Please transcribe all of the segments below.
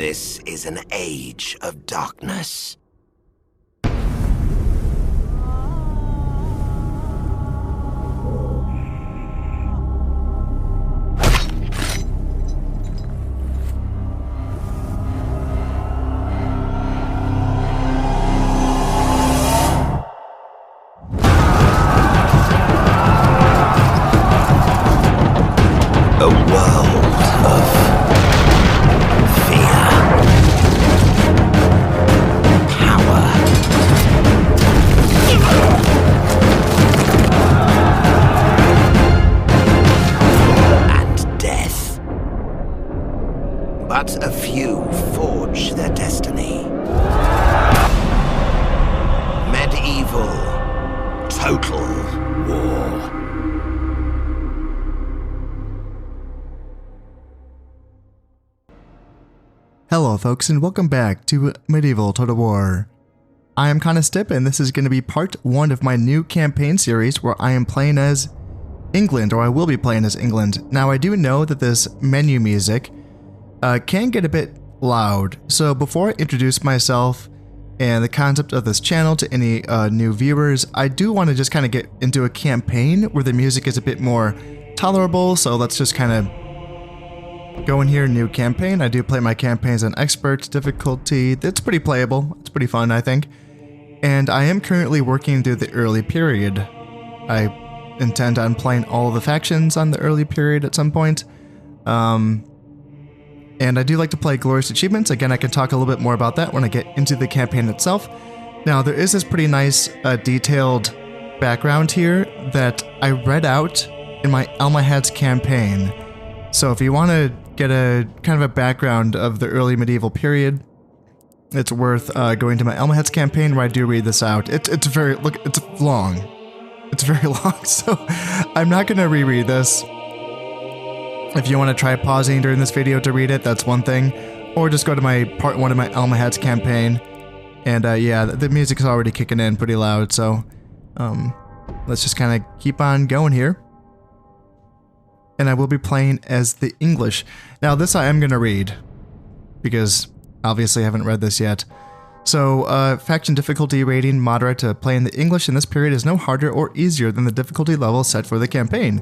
This is an age of darkness. A world of fear, power, and death. But a few forge their destiny. Medieval total war. Hello folks and welcome back to Medieval Total War. I am Stip and this is going to be part 1 of my new campaign series where I am playing as England, or I will be playing as England. Now I do know that this menu music can get a bit loud, so before I introduce myself and the concept of this channel to any new viewers, I do want to just kind of get into a campaign where the music is a bit more tolerable, so let's just kind of go in here, new campaign. I do play my campaigns on expert difficulty. It's pretty playable. It's pretty fun, I think. And I am currently working through the early period. I intend on playing all of the factions on the early period at some point. And I do like to play Glorious Achievements. Again, I can talk a little bit more about that when I get into the campaign itself. Now, there is this pretty nice detailed background here that I read out in my Almohad's campaign. So if you want to get a kind of a background of the early medieval period, it's worth going to my Almohad's campaign where I do read this out. It's very it's long. It's very long, so I'm not going to reread this. If you want to try pausing during this video to read it, that's one thing, or just go to my part 1 of my Almohad's campaign. And yeah, the music's already kicking in pretty loud, so let's just kind of keep on going here. And I will be playing as the English. Now this I am going to read, because obviously I haven't read this yet. So, faction difficulty rating moderate to playing the English in this period is no harder or easier than the difficulty level set for the campaign.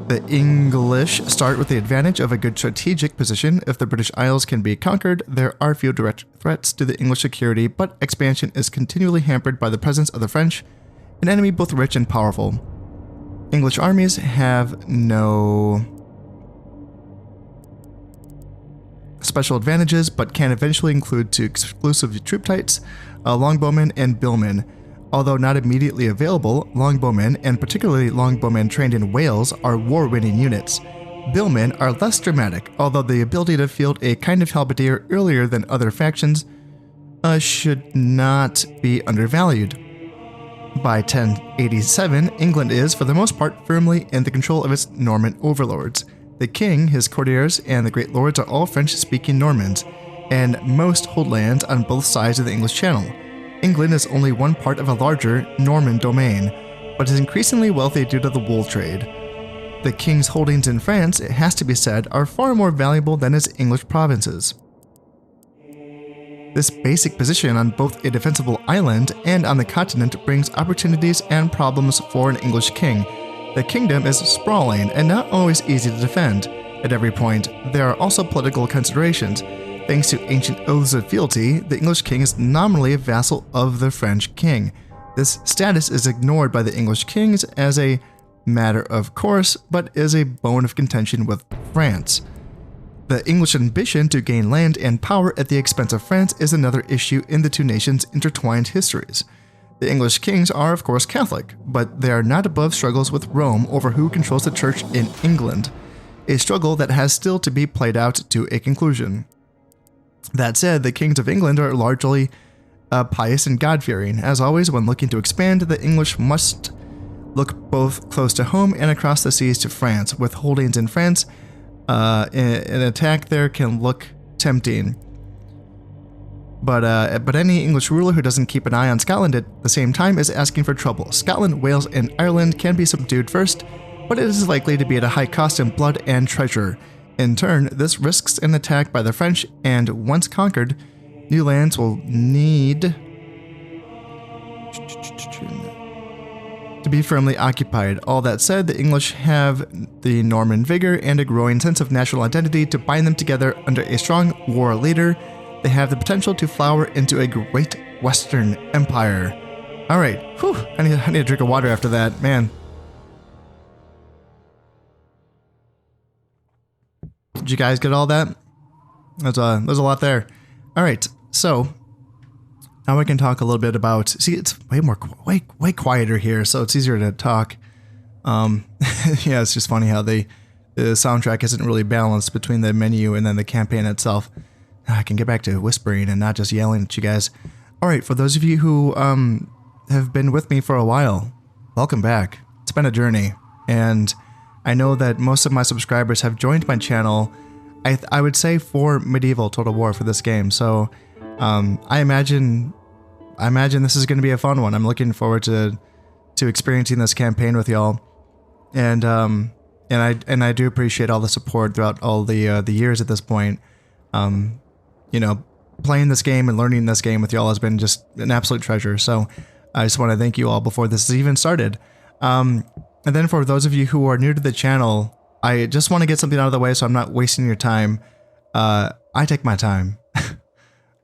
The English start with the advantage of a good strategic position. If the British Isles can be conquered, there are few direct threats to the English security, but expansion is continually hampered by the presence of the French, an enemy both rich and powerful. English armies have no special advantages, but can eventually include two exclusive troop types, longbowmen and billmen. Although not immediately available, longbowmen, and particularly longbowmen trained in Wales, are war-winning units. Billmen are less dramatic, although the ability to field a kind of halberdier earlier than other factions should not be undervalued. By 1087, England is, for the most part, firmly in the control of its Norman overlords. The king, his courtiers, and the great lords are all French-speaking Normans, and most hold lands on both sides of the English Channel. England is only one part of a larger Norman domain, but is increasingly wealthy due to the wool trade. The king's holdings in France, it has to be said, are far more valuable than his English provinces. This basic position on both a defensible island and on the continent brings opportunities and problems for an English king. The kingdom is sprawling and not always easy to defend. At every point, there are also political considerations. Thanks to ancient oaths of fealty, the English king is nominally a vassal of the French king. This status is ignored by the English kings as a matter of course, but is a bone of contention with France. The English ambition to gain land and power at the expense of France is another issue in the two nations' intertwined histories. The English kings are, of course, Catholic, but they are not above struggles with Rome over who controls the church in England, a struggle that has still to be played out to a conclusion. That said, the kings of England are largely pious and God-fearing. As always, when looking to expand, the English must look both close to home and across the seas to France. With holdings in France, an attack there can look tempting. But any English ruler who doesn't keep an eye on Scotland at the same time is asking for trouble. Scotland, Wales, and Ireland can be subdued first, but it is likely to be at a high cost in blood and treasure. In turn, this risks an attack by the French, and once conquered, new lands will need to be firmly occupied. All that said, the English have the Norman vigor and a growing sense of national identity to bind them together under a strong war leader. They have the potential to flower into a great Western Empire. All right, whew, I need a drink of water after that, man. Did you guys get all that? There's a lot there. All right, so now we can talk a little bit about. See, it's way quieter here, so it's easier to talk. Yeah, it's just funny how the soundtrack isn't really balanced between the menu and then the campaign itself. I can get back to whispering and not just yelling at you guys. All right, for those of you who have been with me for a while, welcome back. It's been a journey, and I know that most of my subscribers have joined my channel, I would say, for Medieval Total War for this game. So I imagine this is going to be a fun one. I'm looking forward to experiencing this campaign with y'all, and I do appreciate all the support throughout all the years at this point. You know, playing this game and learning this game with y'all has been just an absolute treasure. So I just want to thank you all before this has even started. And then for those of you who are new to the channel, I just want to get something out of the way so I'm not wasting your time. I take my time.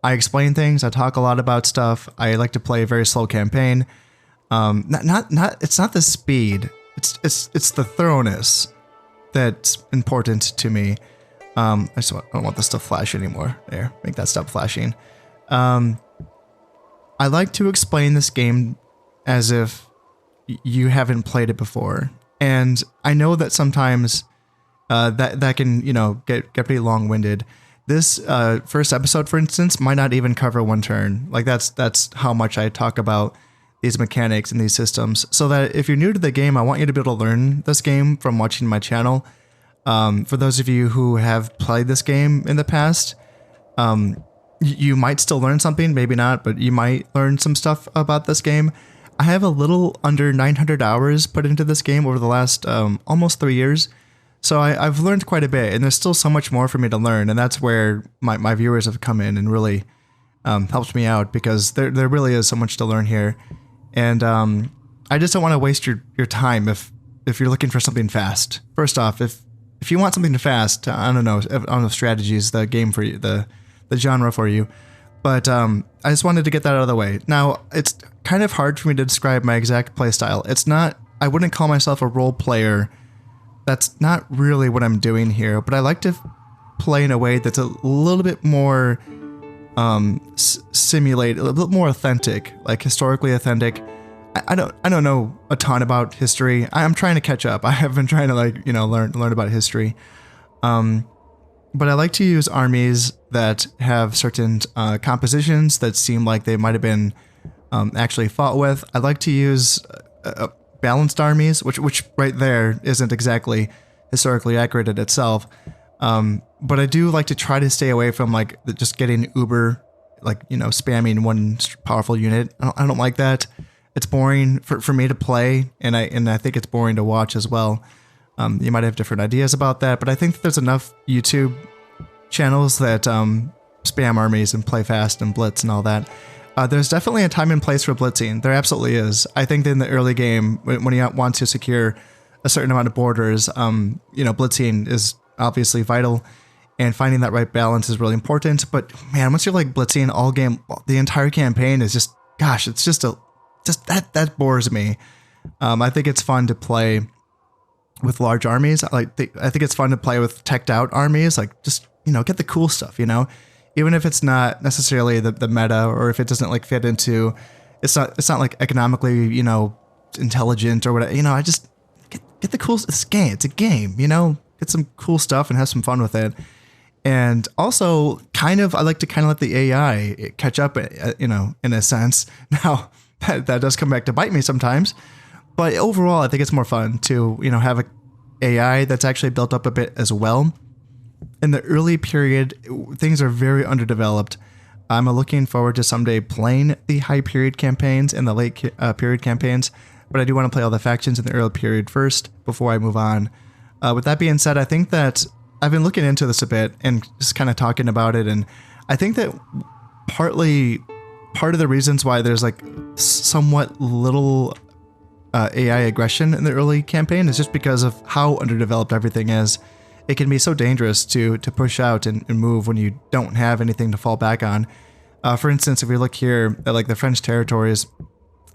I explain things. I talk a lot about stuff. I like to play a very slow campaign. It's not the speed. It's the thoroughness that's important to me. I don't want this to flash anymore. There, make that stop flashing. I like to explain this game as if you haven't played it before, and I know that sometimes that can, you know, get pretty long-winded. This first episode, for instance, might not even cover one turn. Like that's how much I talk about these mechanics and these systems. So that if you're new to the game, I want you to be able to learn this game from watching my channel. For those of you who have played this game in the past, you might still learn something, maybe not, but you might learn some stuff about this game. I have a little under 900 hours put into this game over the last almost 3 years. So I've learned quite a bit, and there's still so much more for me to learn, and that's where my viewers have come in and really helped me out, because there really is so much to learn here. And I just don't want to waste your time if you're looking for something fast. First off, if you want something fast, I don't know strategy is the game for you, the genre for you. But I just wanted to get that out of the way. Now, it's kind of hard for me to describe my exact playstyle. It's not, I wouldn't call myself a role player. That's not really what I'm doing here, but I like to play in a way that's a little bit more simulate, a little bit more authentic, like historically authentic. I don't know a ton about history. I'm trying to catch up. I have been trying to, like, you know, learn about history. But I like to use armies that have certain compositions that seem like they might have been actually fought with. I like to use balanced armies, which right there isn't exactly historically accurate in itself. But I do like to try to stay away from like just getting uber, like, you know, spamming one powerful unit. I don't like that. It's boring for me to play, and I think it's boring to watch as well. You might have different ideas about that, but I think that there's enough YouTube channels that spam armies and play fast and blitz and all that. There's definitely a time and place for blitzing. There absolutely is. I think that in the early game, when you want to secure a certain amount of borders, you know, blitzing is obviously vital, and finding that right balance is really important. But man, once you're like blitzing all game, the entire campaign is just, gosh, it's just that bores me. I think it's fun to play with large armies. I think it's fun to play with teched out armies, like just, you know, get the cool stuff, you know, even if it's not necessarily the meta, or if it doesn't like fit into, it's not like economically, you know, intelligent or whatever, you know, I just get the cool, it's a game, you know, get some cool stuff and have some fun with it. And also I like to let the AI catch up, you know, in a sense. Now that does come back to bite me sometimes, but overall I think it's more fun to, you know, have a AI that's actually built up a bit as well. In the early period, things are very underdeveloped. I'm looking forward to someday playing the high period campaigns and the late period campaigns, but I do want to play all the factions in the early period first before I move on. With that being said, I think that I've been looking into this a bit and just kind of talking about it, and I think that part of the reasons why there's like somewhat little AI aggression in the early campaign is just because of how underdeveloped everything is. It can be so dangerous to push out and move when you don't have anything to fall back on. For instance, if we look here at like the French territories,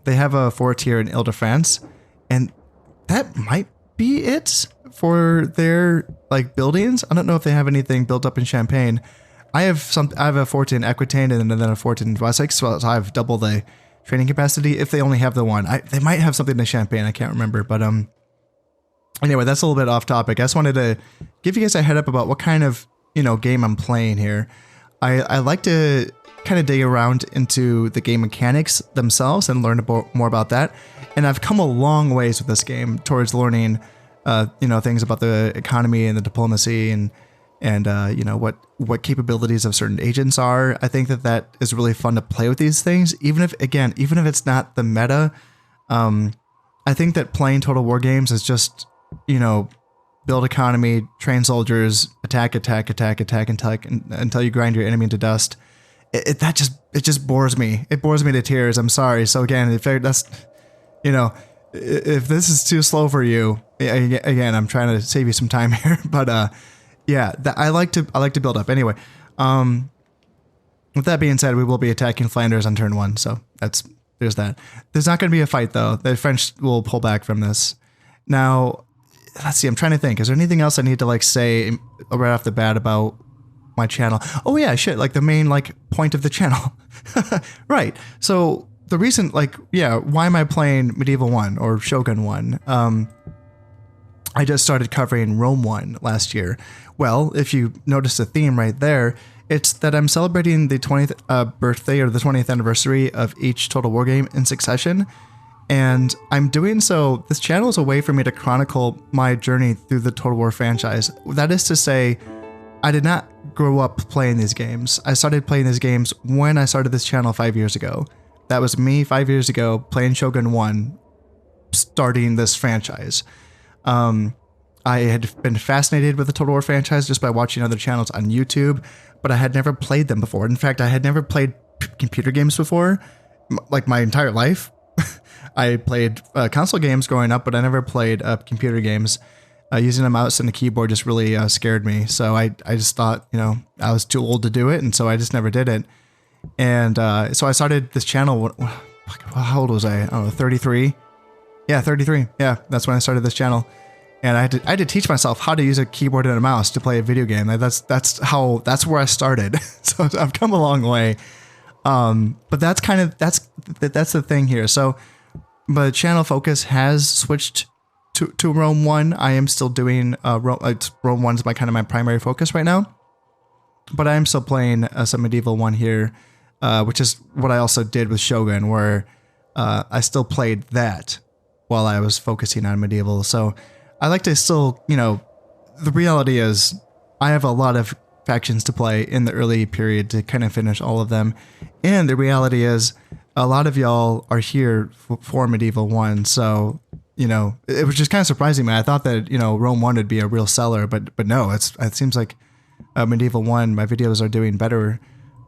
they have a fort here in Ile-de-France, and that might be it for their like buildings. I don't know if they have anything built up in Champagne. I have a fort in Aquitaine and then a fort in Wessex, so I have double the training capacity if they only have the one. They might have something in Champagne, I can't remember, but anyway, that's a little bit off topic. I just wanted to give you guys a head up about what kind of, game I'm playing here. I like to kind of dig around into the game mechanics themselves and learn more about that. And I've come a long ways with this game towards learning, things about the economy and the diplomacy and what capabilities of certain agents are. I think that is really fun to play with these things, even if it's not the meta. I think that playing Total War games is just, build economy, train soldiers, attack until you grind your enemy into dust. It just bores me. It bores me to tears. I'm sorry. So again, if this is too slow for you, again, I'm trying to save you some time here, but I like to build up anyway. With that being said, we will be attacking Flanders on turn 1, so there's that. There's not going to be a fight though. The French will pull back from this. Now, let's see. I'm trying to think. Is there anything else I need to say right off the bat about my channel? Oh yeah, shit. Like the main point of the channel, right? So the reason, why am I playing Medieval 1 or Shogun 1? I just started covering Rome 1 last year. Well, if you notice the theme right there, it's that I'm celebrating the 20th birthday or the 20th anniversary of each Total War game in succession. And I'm doing so, this channel is a way for me to chronicle my journey through the Total War franchise. That is to say, I did not grow up playing these games. I started playing these games when I started this channel 5 years ago. That was me 5 years ago playing Shogun 1, starting this franchise. I had been fascinated with the Total War franchise just by watching other channels on YouTube, but I had never played them before. In fact, I had never played computer games before, my entire life. I played console games growing up, but I never played computer games. Using a mouse and a keyboard just really scared me. So I just thought, I was too old to do it, and so I just never did it. And so I started this channel. How old was I? I don't know, 33? Yeah, 33. Yeah, that's when I started this channel. And I had to teach myself how to use a keyboard and a mouse to play a video game. That's where I started. So I've come a long way. But that's the thing here. So the channel focus has switched to Rome 1. I am still doing Rome 1 is my primary focus right now. But I am still playing some Medieval 1 here, which is what I also did with Shogun, where I still played that while I was focusing on Medieval. So I like to still, the reality is I have a lot of factions to play in the early period to kind of finish all of them. And the reality is a lot of y'all are here for Medieval 1. So, it was just kind of surprising me. I thought that, Rome 1 would be a real seller, but no, it seems like Medieval 1, my videos are doing better.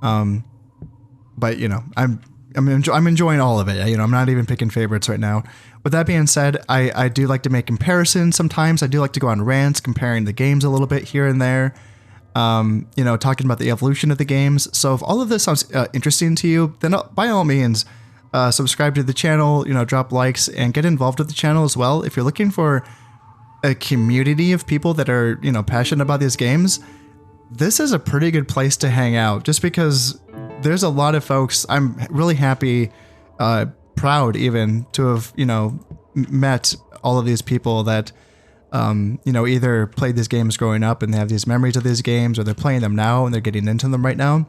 But, I'm enjoying all of it. I'm not even picking favorites right now. With that being said, I do like to make comparisons sometimes. I do like to go on rants, comparing the games a little bit here and there. Talking about the evolution of the games. So if all of this sounds interesting to you, then by all means, subscribe to the channel, drop likes and get involved with the channel as well. If you're looking for a community of people that are, passionate about these games, this is a pretty good place to hang out just because there's a lot of folks. I'm really happy, proud even to have, met all of these people that, either played these games growing up and they have these memories of these games, or they're playing them now and they're getting into them right now.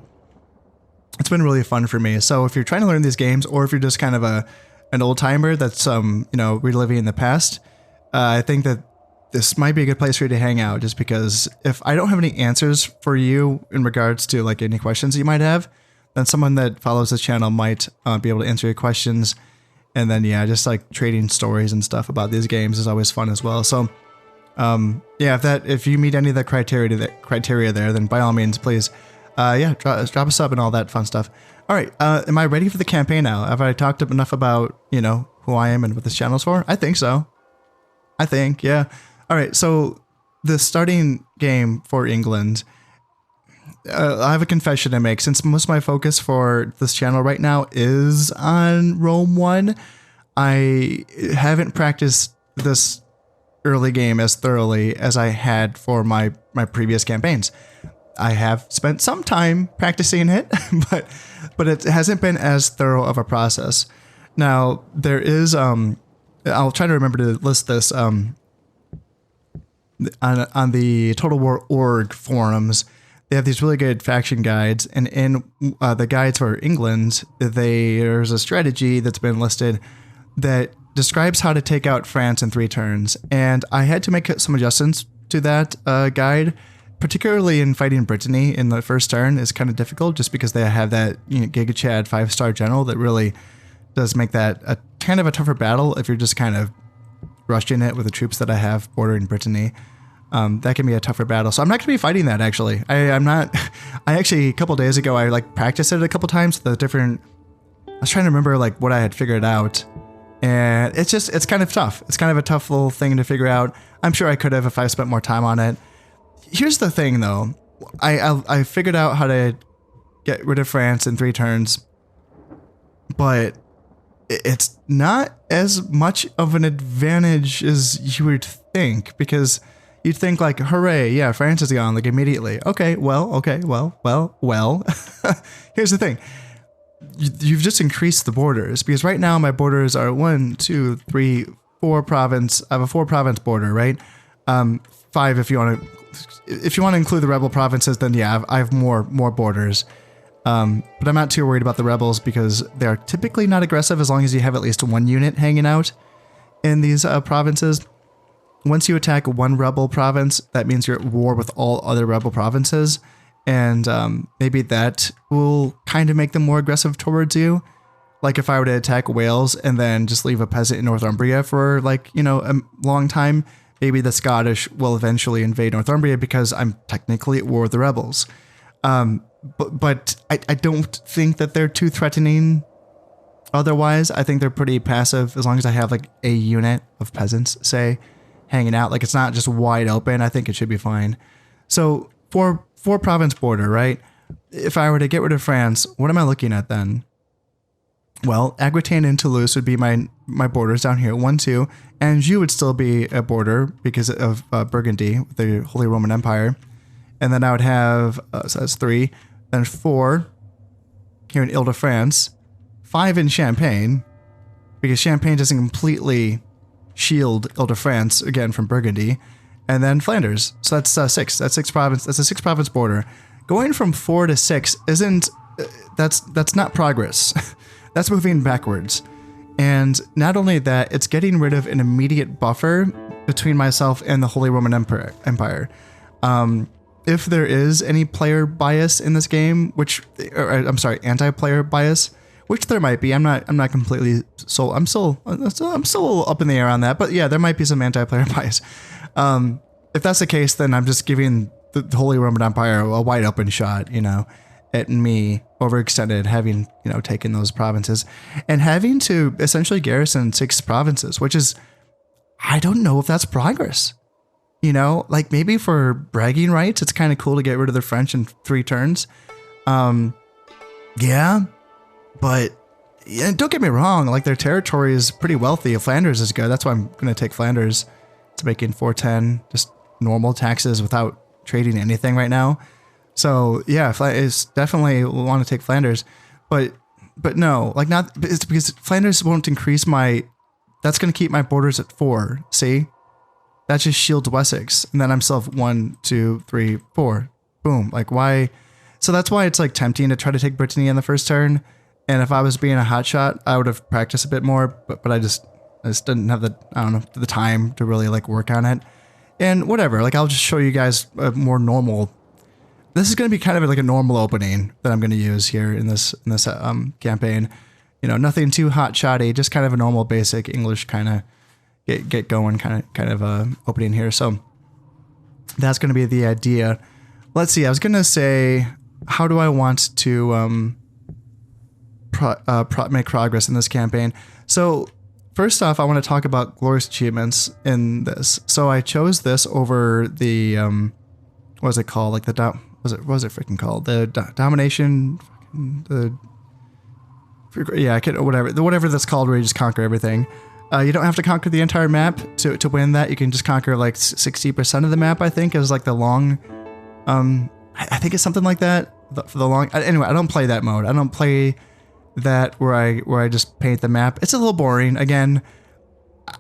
It's been really fun for me. So if you're trying to learn these games, or if you're just kind of an old timer that's, reliving the past, I think that this might be a good place for you to hang out, just because if I don't have any answers for you in regards to any questions you might have, then someone that follows the channel might be able to answer your questions. And then, just trading stories and stuff about these games is always fun as well. So Yeah, if you meet any of the criteria there, then by all means, please, yeah, drop a sub and all that fun stuff. All right, am I ready for the campaign now? Have I talked enough about, you know, who I am and what this channel's for? I think so. I think, yeah. All right, so the starting game for England, I have a confession to make. Since most of my focus for this channel right now is on Rome 1, I haven't practiced this early game as thoroughly as I had for my previous campaigns. I have spent some time practicing it, but it hasn't been as thorough of a process. Now, there is, I'll try to remember to list this on the Total War org forums. They have these really good faction guides, and in the guides for England, there's a strategy that's been listed that describes how to take out France in 3 turns. And I had to make some adjustments to that guide, particularly in fighting Brittany in the first turn is kind of difficult just because they have that, you know, Giga Chad 5-star general that really does make that a kind of a tougher battle if you're just kind of rushing it with the troops that I have bordering Brittany. That can be a tougher battle. So I'm not going to be fighting that, actually. I'm not. I actually, a couple days ago, I like practiced it a couple times. I was trying to remember like what I had figured out. And it's kind of tough. It's kind of a tough little thing to figure out. I'm sure I could have if I spent more time on it. Here's the thing, though. I figured out how to get rid of France in 3 turns, but it's not as much of an advantage as you would think, because you'd think like, hooray, yeah, France is gone, like immediately. Okay, well. Here's the thing. You've just increased the borders, because right now my borders are 1, 2, 3, 4 province. I have a 4 province border, right? 5 if you want to include the rebel provinces, then yeah, I have more borders. But I'm not too worried about the rebels because they are typically not aggressive as long as you have at least 1 unit hanging out in these provinces. Once you attack 1 rebel province, that means you're at war with all other rebel provinces. And maybe that will kind of make them more aggressive towards you. Like if I were to attack Wales and then just leave a peasant in Northumbria for like, you know, a long time, maybe the Scottish will eventually invade Northumbria because I'm technically at war with the rebels. But I don't think that they're too threatening. Otherwise, I think they're pretty passive as long as I have like a unit of peasants, say, hanging out. Like it's not just wide open. I think it should be fine. So 4 province border, right? If I were to get rid of France, what am I looking at then? Well, Aquitaine and Toulouse would be my borders down here, 1, 2. Anjou would still be a border because of Burgundy, the Holy Roman Empire. And then I would have, so that's 3. Then 4 here in Ile-de-France. 5 in Champagne, because Champagne doesn't completely shield Ile-de-France, again, from Burgundy. And then Flanders. So that's 6. That's 6 province. That's a 6 province border. Going from 4 to 6 isn't, that's not progress. That's moving backwards. And not only that, it's getting rid of an immediate buffer between myself and the Holy Roman Empire. If there is any player bias in this game, anti-player bias, which there might be. I'm not completely sold. I'm still up in the air on that. But yeah, there might be some anti-player bias. If that's the case, then I'm just giving the Holy Roman Empire a wide open shot, you know, at me overextended, having, you know, taken those provinces and having to essentially garrison 6 provinces, which is, I don't know if that's progress. You know, like maybe for bragging rights, it's kind of cool to get rid of the French in 3 turns. Yeah, but yeah, don't get me wrong. Like their territory is pretty wealthy. Flanders is good. That's why I'm going to take Flanders. It's making 410, just normal taxes without trading anything right now. So yeah, it's definitely want to take Flanders, but no, like not, it's because Flanders won't increase that's going to keep my borders at 4. See? That just shields Wessex. And then I'm still 1, 2, 3, 4. Boom. Like why? So that's why it's like tempting to try to take Brittany in the first turn. And if I was being a hotshot, I would have practiced a bit more, but I just didn't have the time to really like work on it. And whatever, like I'll just show you guys a more normal. This is going to be kind of like a normal opening that I'm going to use here in this campaign. You know, nothing too hotshotty, just kind of a normal basic English kind of get going kind of opening here. So that's going to be the idea. Let's see. I was going to say, how do I want to make progress in this campaign? So first off, I want to talk about glorious achievements in this. So I chose this over the what was it called? Like what was it freaking called? The domination. Whatever that's called, where you just conquer everything. You don't have to conquer the entire map to win that. You can just conquer like 60% of the map, I think, is like the long. I think it's something like that for the long. Anyway, I don't play that mode. I don't play that where I just paint the map. It's a little boring. Again,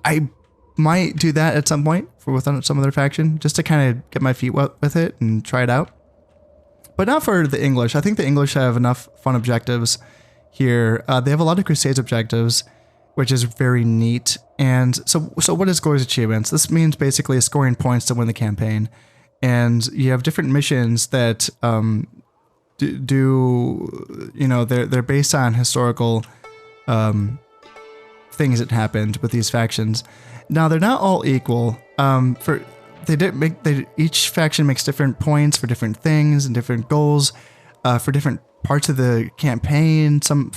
I might do that at some point with some other faction, just to kind of get my feet wet with it and try it out. But not for the English. I think the English have enough fun objectives here. They have a lot of crusades objectives, which is very neat. And so what is glorious achievements? This means basically scoring points to win the campaign. And you have different missions that they're based on historical things that happened with these factions. Now they're not all equal. Each faction makes different points for different things and different goals for different parts of the campaign. Some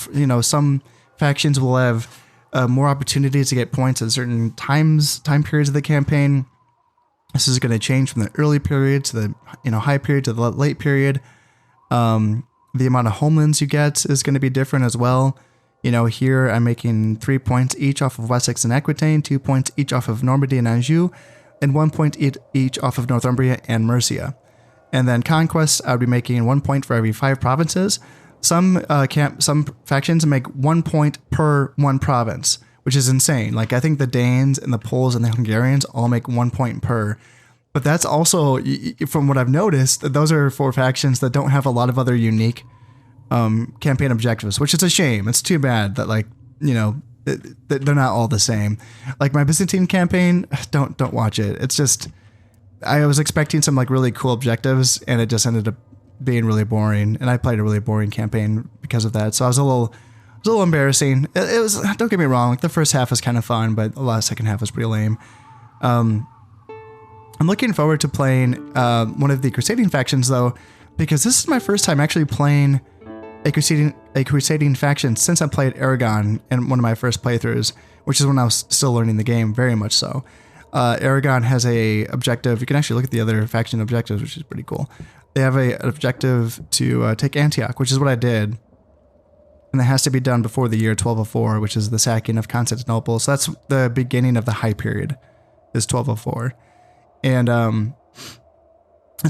factions will have more opportunities to get points at certain time periods of the campaign. This is going to change from the early period to the high period to the late period. The amount of homelands you get is going to be different as well. Here I'm making 3 points each off of Wessex and Aquitaine, 2 points each off of Normandy and Anjou, and 1 point each off of Northumbria and Mercia. And then conquests, I would be making 1 point for every 5 provinces. Some factions make 1 point per 1 province, which is insane. Like I think the Danes and the Poles and the Hungarians all make 1 point per. But that's also, from what I've noticed, that those are 4 factions that don't have a lot of other unique campaign objectives, which is a shame. It's too bad that they're not all the same. Like my Byzantine campaign, don't watch it. It's just, I was expecting some like really cool objectives, and it just ended up being really boring. And I played a really boring campaign because of that. So I was a little embarrassing. It was, don't get me wrong, like the first half was kind of fun, but the second half was pretty lame. I'm looking forward to playing one of the crusading factions though, because this is my first time actually playing a crusading faction since I played Aragon in one of my first playthroughs, which is when I was still learning the game, very much so. Aragon has a objective. You can actually look at the other faction objectives, which is pretty cool. They have an objective to take Antioch, which is what I did. And that has to be done before the year 1204, which is the sacking of Constantinople. So that's the beginning of the high period, is 1204. And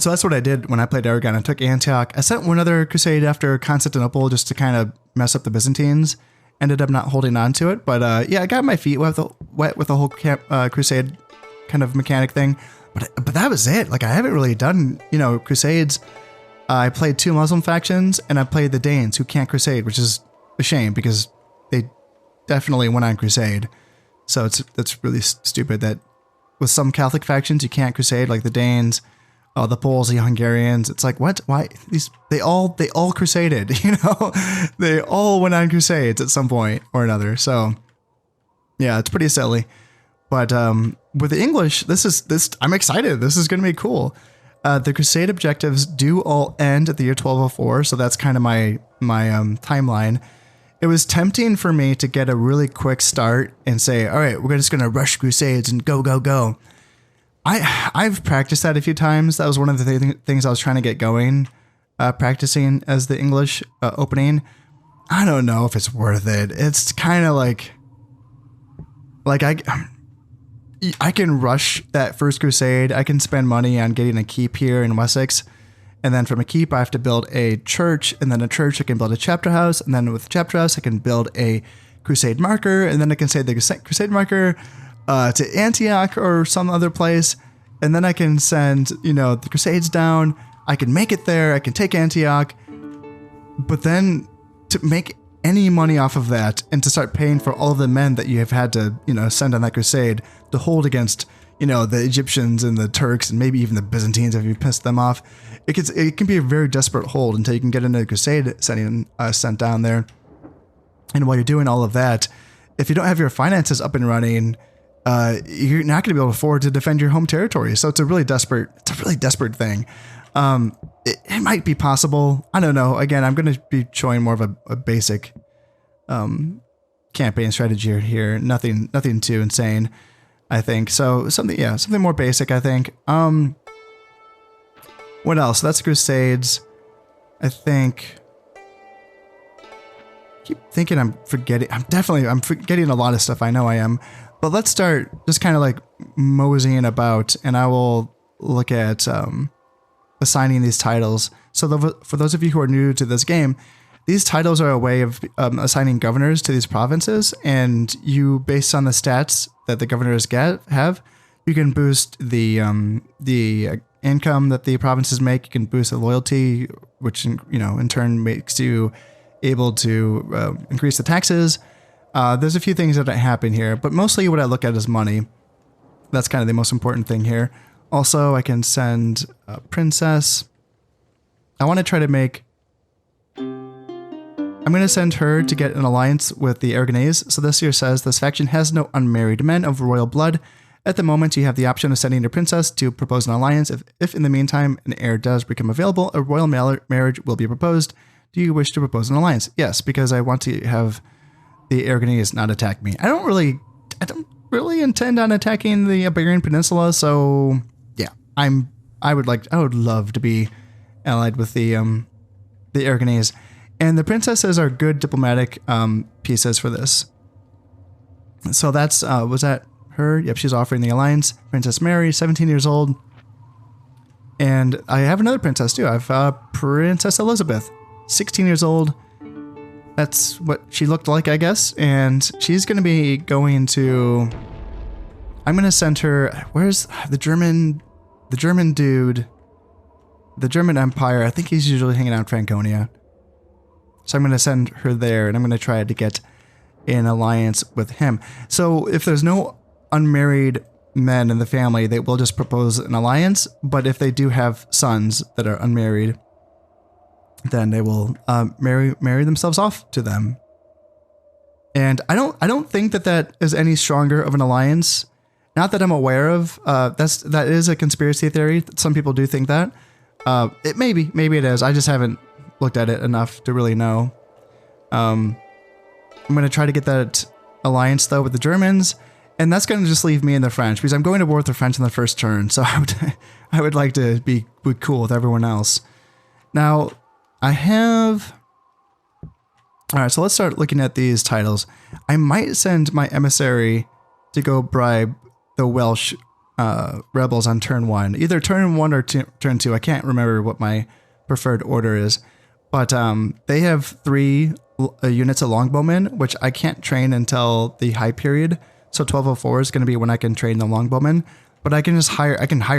so that's what I did when I played Aragon. I took Antioch. I sent one other crusade after Constantinople just to kind of mess up the Byzantines. Ended up not holding on to it. But I got my feet wet with the whole crusade kind of mechanic thing. But that was it. Like I haven't really done, crusades. I played 2 Muslim factions, and I played the Danes, who can't crusade, which is a shame because they definitely went on crusade. So that's really stupid that with some Catholic factions you can't crusade, like the Danes, the Poles, the Hungarians. It's like, what? Why? They all crusaded, They all went on crusades at some point or another. So yeah, it's pretty silly. But with the English, I'm excited. This is going to be cool. The crusade objectives do all end at the year 1204, so that's kind of my timeline. It was tempting for me to get a really quick start and say, all right, we're just going to rush crusades and go, go, go. I've practiced that a few times. That was one of the things I was trying to get going, practicing as the English opening. I don't know if it's worth it. It's kind of like I can rush that first crusade. I can spend money on getting a keep here in Wessex. And then from a keep, I have to build a church. And then a church, I can build a chapter house. And then with the chapter house, I can build a crusade marker. And then I can say the crusade marker to Antioch or some other place. And then I can send, the crusades down. I can make it there. I can take Antioch. But then to make any money off of that and to start paying for all of the men that you have had to, send on that crusade to hold against, the Egyptians and the Turks and maybe even the Byzantines if you pissed them off, it can be a very desperate hold until you can get into a crusade sent down there. And while you're doing all of that, if you don't have your finances up and running, you're not going to be able to afford to defend your home territory. So it's a really desperate thing. It might be possible. I don't know. Again, I'm going to be showing more of a basic campaign strategy here. Nothing too insane, I think. So something more basic, I think. What else? That's crusades. I think. Keep thinking I'm forgetting. I'm forgetting a lot of stuff. I know I am. But let's start just kind of like moseying about, and I will look at assigning these titles. So for those of you who are new to this game, these titles are a way of assigning governors to these provinces, and you, based on the stats that the governors have, you can boost the income that the provinces make. You can boost the loyalty, which in turn makes you able to increase the taxes. There's a few things that happen here, but mostly what I look at is money. That's kind of the most important thing here. Also, I can send a princess. I want to try to make... I'm going to send her to get an alliance with the Aragonese. So this here says, this faction has no unmarried men of royal blood. At the moment, you have the option of sending your princess to propose an alliance. If in the meantime an heir does become available, a royal marriage will be proposed. Do you wish to propose an alliance? Yes, because I want to have the Aragonese not attack me. I don't really intend on attacking the Iberian Peninsula, so yeah, I would love to be allied with the Aragonese. And the princesses are good diplomatic pieces for this. So that's was that her? Yep, she's offering the alliance. Princess Mary, 17 years old. And I have another princess too. I have Princess Elizabeth, 16 years old. That's what she looked like, I guess. And she's going to be going to... I'm going to send her... Where's the German dude? The German Empire. I think he's usually hanging out in Franconia. So I'm going to send her there, and I'm going to try to get an alliance with him. So if there's no unmarried men in the family, they will just propose an alliance. But if they do have sons that are unmarried, then they will marry themselves off to them. And I don't think that is any stronger of an alliance. Not that I'm aware of. That is a conspiracy theory. Some people do think that. It maybe it is. I just haven't looked at it enough to really know. I'm going to try to get that alliance though with the Germans, and that's going to just leave me in the French, because I'm going to war with the French in the first turn. So I would like to be cool with everyone else. Now, I have... Alright, so let's start looking at these titles. I might send my emissary to go bribe the Welsh rebels on turn 1. Either turn 1 or turn 2. I can't remember what my preferred order is. But they have 3 units of longbowmen, which I can't train until the high period. So 1204 is going to be when I can train the longbowmen. But I can just hire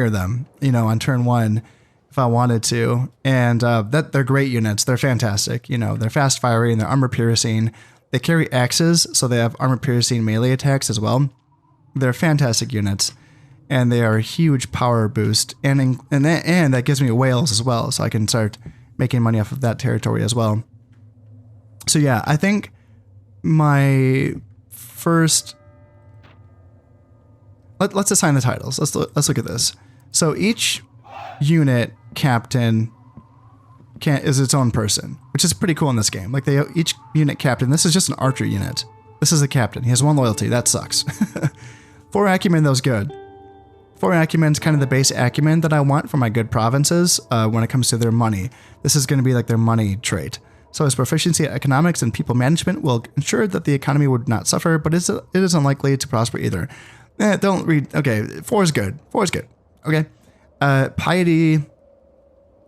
them, on turn 1 if I wanted to. And they're great units. They're fantastic. They're fast firing, they're armor piercing. They carry axes, so they have armor piercing melee attacks as well. They're fantastic units, and they are a huge power boost. And that gives me Wales as well, so I can start making money off of that territory as well. So yeah, I think my first... Let's assign the titles. Let's look at this. So each unit captain is its own person, which is pretty cool in this game. Like each unit captain, this is just an archer unit. This is the captain. He has 1 loyalty. That sucks. 4 acumen, that was good. 4 acumen is kind of the base acumen that I want for my good provinces when it comes to their money. This is going to be like their money trait. So his proficiency at economics and people management will ensure that the economy would not suffer, but it is unlikely to prosper either. Don't read. Okay, 4 is good. 4 is good. Okay. Piety.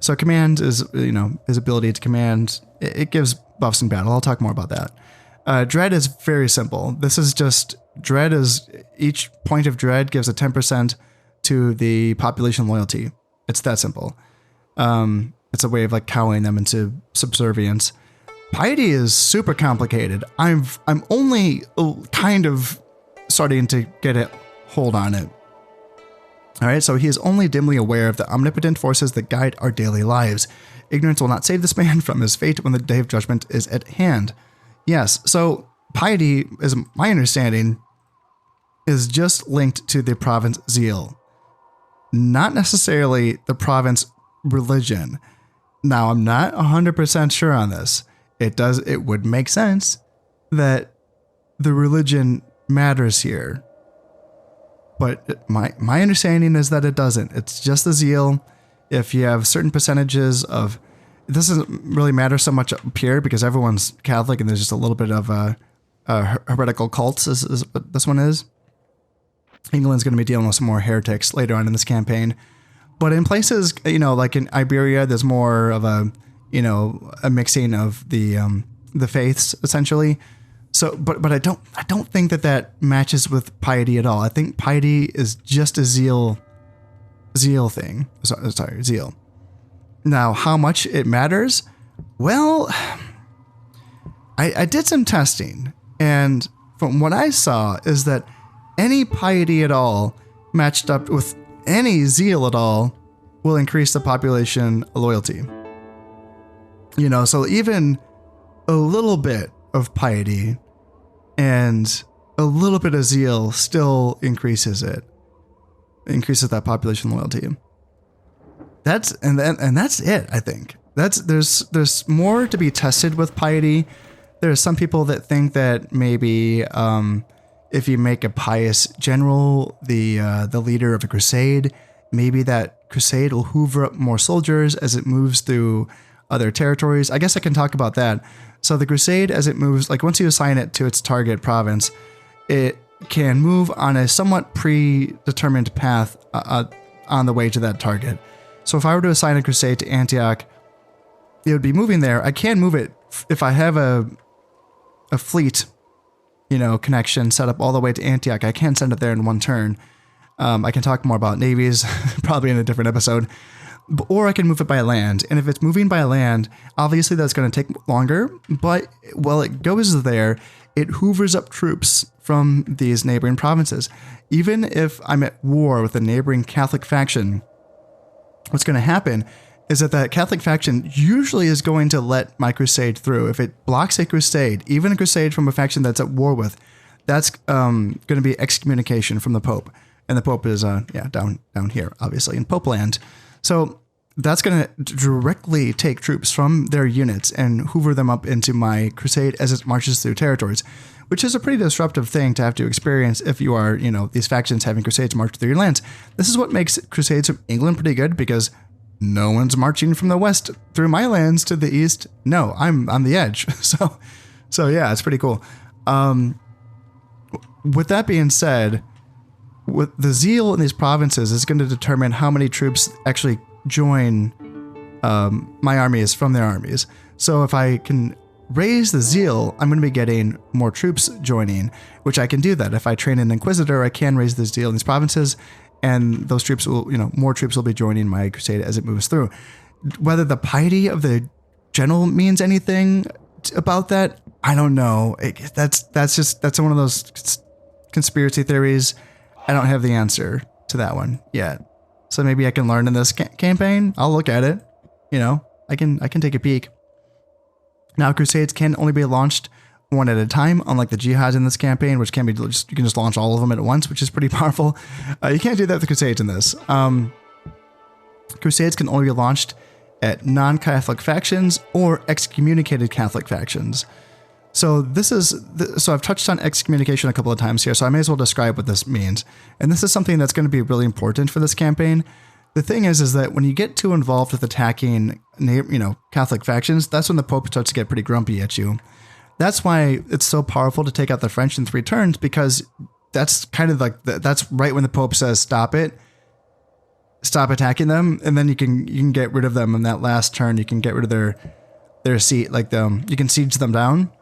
So command is, his ability to command. It gives buffs in battle. I'll talk more about that. Dread is very simple. This is just, dread is, each point of dread gives a 10% to the population loyalty. It's that simple. It's a way of like cowing them into subservience. Piety is super complicated. I'm only kind of starting to get a hold on it. All right, so he is only dimly aware of the omnipotent forces that guide our daily lives. Ignorance will not save this man from his fate when the day of judgment is at hand. Yes, so piety, is my understanding, is just linked to the province zeal, not necessarily the province religion. Now, I'm not 100% sure on this. It would make sense that the religion matters here. But my understanding is that it doesn't. It's just the zeal. If you have certain percentages of, it doesn't really matter so much up here because everyone's Catholic and there's just a little bit of heretical cults is what this one is. England's going to be dealing with some more heretics later on in this campaign. But in places, like in Iberia, there's more of a mixing of the faiths essentially. So, but I don't think that matches with piety at all. I think piety is just a zeal thing. Sorry, zeal. Now, how much it matters? Well, I did some testing, and from what I saw is that any piety at all matched up with any zeal at all will increase the population loyalty. So even a little bit of piety and a little bit of zeal still increases that population loyalty. That's it, I think. There's more to be tested with piety. There's some people that think that maybe if you make a pious general the leader of a crusade, maybe that crusade will hoover up more soldiers as it moves through other territories. I guess I can talk about that. So the crusade, as it moves, like once you assign it to its target province, it can move on a somewhat predetermined path on the way to that target. So if I were to assign a crusade to Antioch, it would be moving there. I can move it if I have a fleet, connection set up all the way to Antioch. I can send it there in one turn. I can talk more about navies probably in a different episode. Or I can move it by land. And if it's moving by land, obviously that's going to take longer. But while it goes there, it hoovers up troops from these neighboring provinces. Even if I'm at war with a neighboring Catholic faction, what's going to happen is that Catholic faction usually is going to let my crusade through. If it blocks a crusade, even a crusade from a faction that's at war with, that's going to be excommunication from the Pope. And the Pope is down here, obviously, in Pope land. So that's going to directly take troops from their units and hoover them up into my crusade as it marches through territories, which is a pretty disruptive thing to have to experience if you are, these factions having crusades march through your lands. This is what makes crusades from England pretty good because no one's marching from the west through my lands to the east. No, I'm on the edge. So yeah, it's pretty cool. With that being said, with the zeal in these provinces is going to determine how many troops actually join my armies from their armies. So if I can raise the zeal, I'm going to be getting more troops joining, which I can do that. If I train an inquisitor, I can raise the zeal in these provinces, and those troops will, more troops will be joining my crusade as it moves through. Whether the piety of the general means anything about that, I don't know. That's one of those conspiracy theories. I don't have the answer to that one yet. So maybe I can learn in this campaign. I'll look at it. I can take a peek. Now, crusades can only be launched one at a time, unlike the jihads in this campaign, which can be you can just launch all of them at once, which is pretty powerful. You can't do that with the crusades in this. Crusades can only be launched at non-Catholic factions or excommunicated Catholic factions. So I've touched on excommunication a couple of times here, so I may as well describe what this means. And this is something that's going to be really important for this campaign. The thing is that when you get too involved with attacking, Catholic factions, that's when the Pope starts to get pretty grumpy at you. That's why it's so powerful to take out the French in 3 turns, because that's kind of like that's right when the Pope says stop attacking them, and then you can get rid of them in that last turn. You can get rid of their seat, you can siege them down.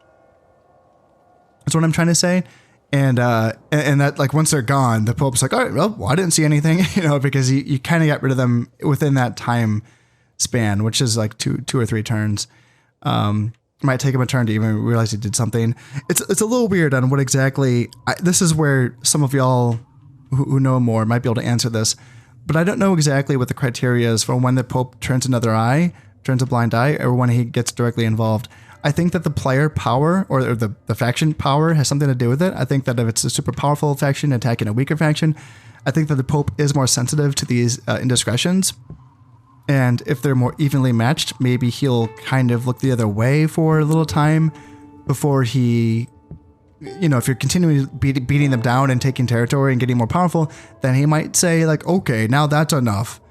That's what I'm trying to say. And that once they're gone, the Pope's like, all right, well, I didn't see anything, because you kind of got rid of them within that time span, which is like two or 3 turns. Might take him a turn to even realize he did something. It's a little weird on what exactly. This is where some of y'all who know more might be able to answer this, but I don't know exactly what the criteria is for when the Pope turns a blind eye, or when he gets directly involved. I think that the player power or the faction power has something to do with it. I think that if it's a super powerful faction attacking a weaker faction, I think that the Pope is more sensitive to these indiscretions. And if they're more evenly matched, maybe he'll kind of look the other way for a little time before he, if you're continuing beating them down and taking territory and getting more powerful, then he might say like, okay, now that's enough.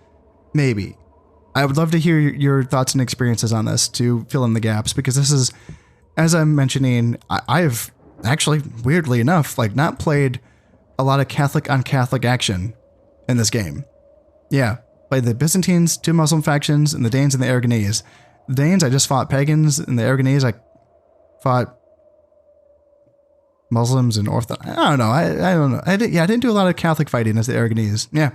Maybe. I would love to hear your thoughts and experiences on this to fill in the gaps, because this is, as I'm mentioning, I've actually, weirdly enough, like not played a lot of Catholic on Catholic action in this game. Yeah, played the Byzantines, 2 Muslim factions, and the Danes and the Aragonese. The Danes, I just fought pagans, and the Aragonese, I fought Muslims and Orthodox. I don't know. I don't know. I didn't do a lot of Catholic fighting as the Aragonese. Yeah,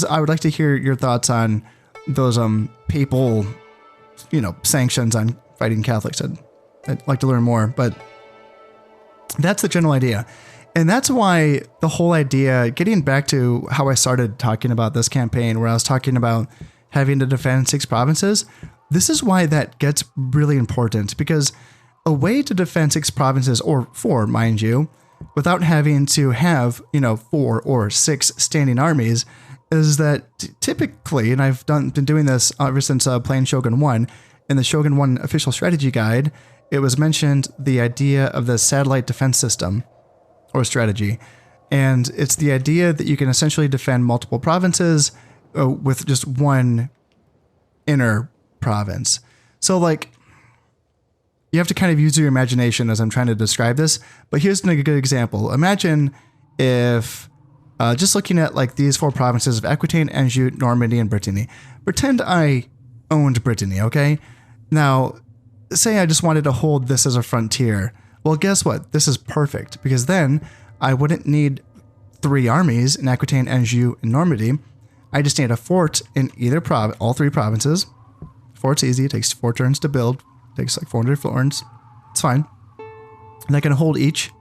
I would like to hear your thoughts on those papal, sanctions on fighting Catholics. I'd like to learn more, but that's the general idea. And that's why the whole idea, getting back to how I started talking about this campaign, where I was talking about having to defend 6 provinces, this is why that gets really important, because a way to defend 6 provinces, or 4, mind you, without having to have, 4 or 6 standing armies, is that typically, and I've been doing this ever since playing Shogun 1, in the Shogun 1 official strategy guide, it was mentioned the idea of the satellite defense system or strategy. And it's the idea that you can essentially defend multiple provinces with just one inner province. So like, you have to kind of use your imagination as I'm trying to describe this, but here's a good example. Imagine if just looking at like these 4 provinces of Aquitaine, Anjou, Normandy, and Brittany. Pretend I owned Brittany, okay? Now, say I just wanted to hold this as a frontier. Well, guess what? This is perfect, because then I wouldn't need 3 armies in Aquitaine, Anjou, and Normandy. I just need a fort in either all 3 provinces. Fort's easy. It takes 4 turns to build. It takes like 400 florins. It's fine. And I can hold each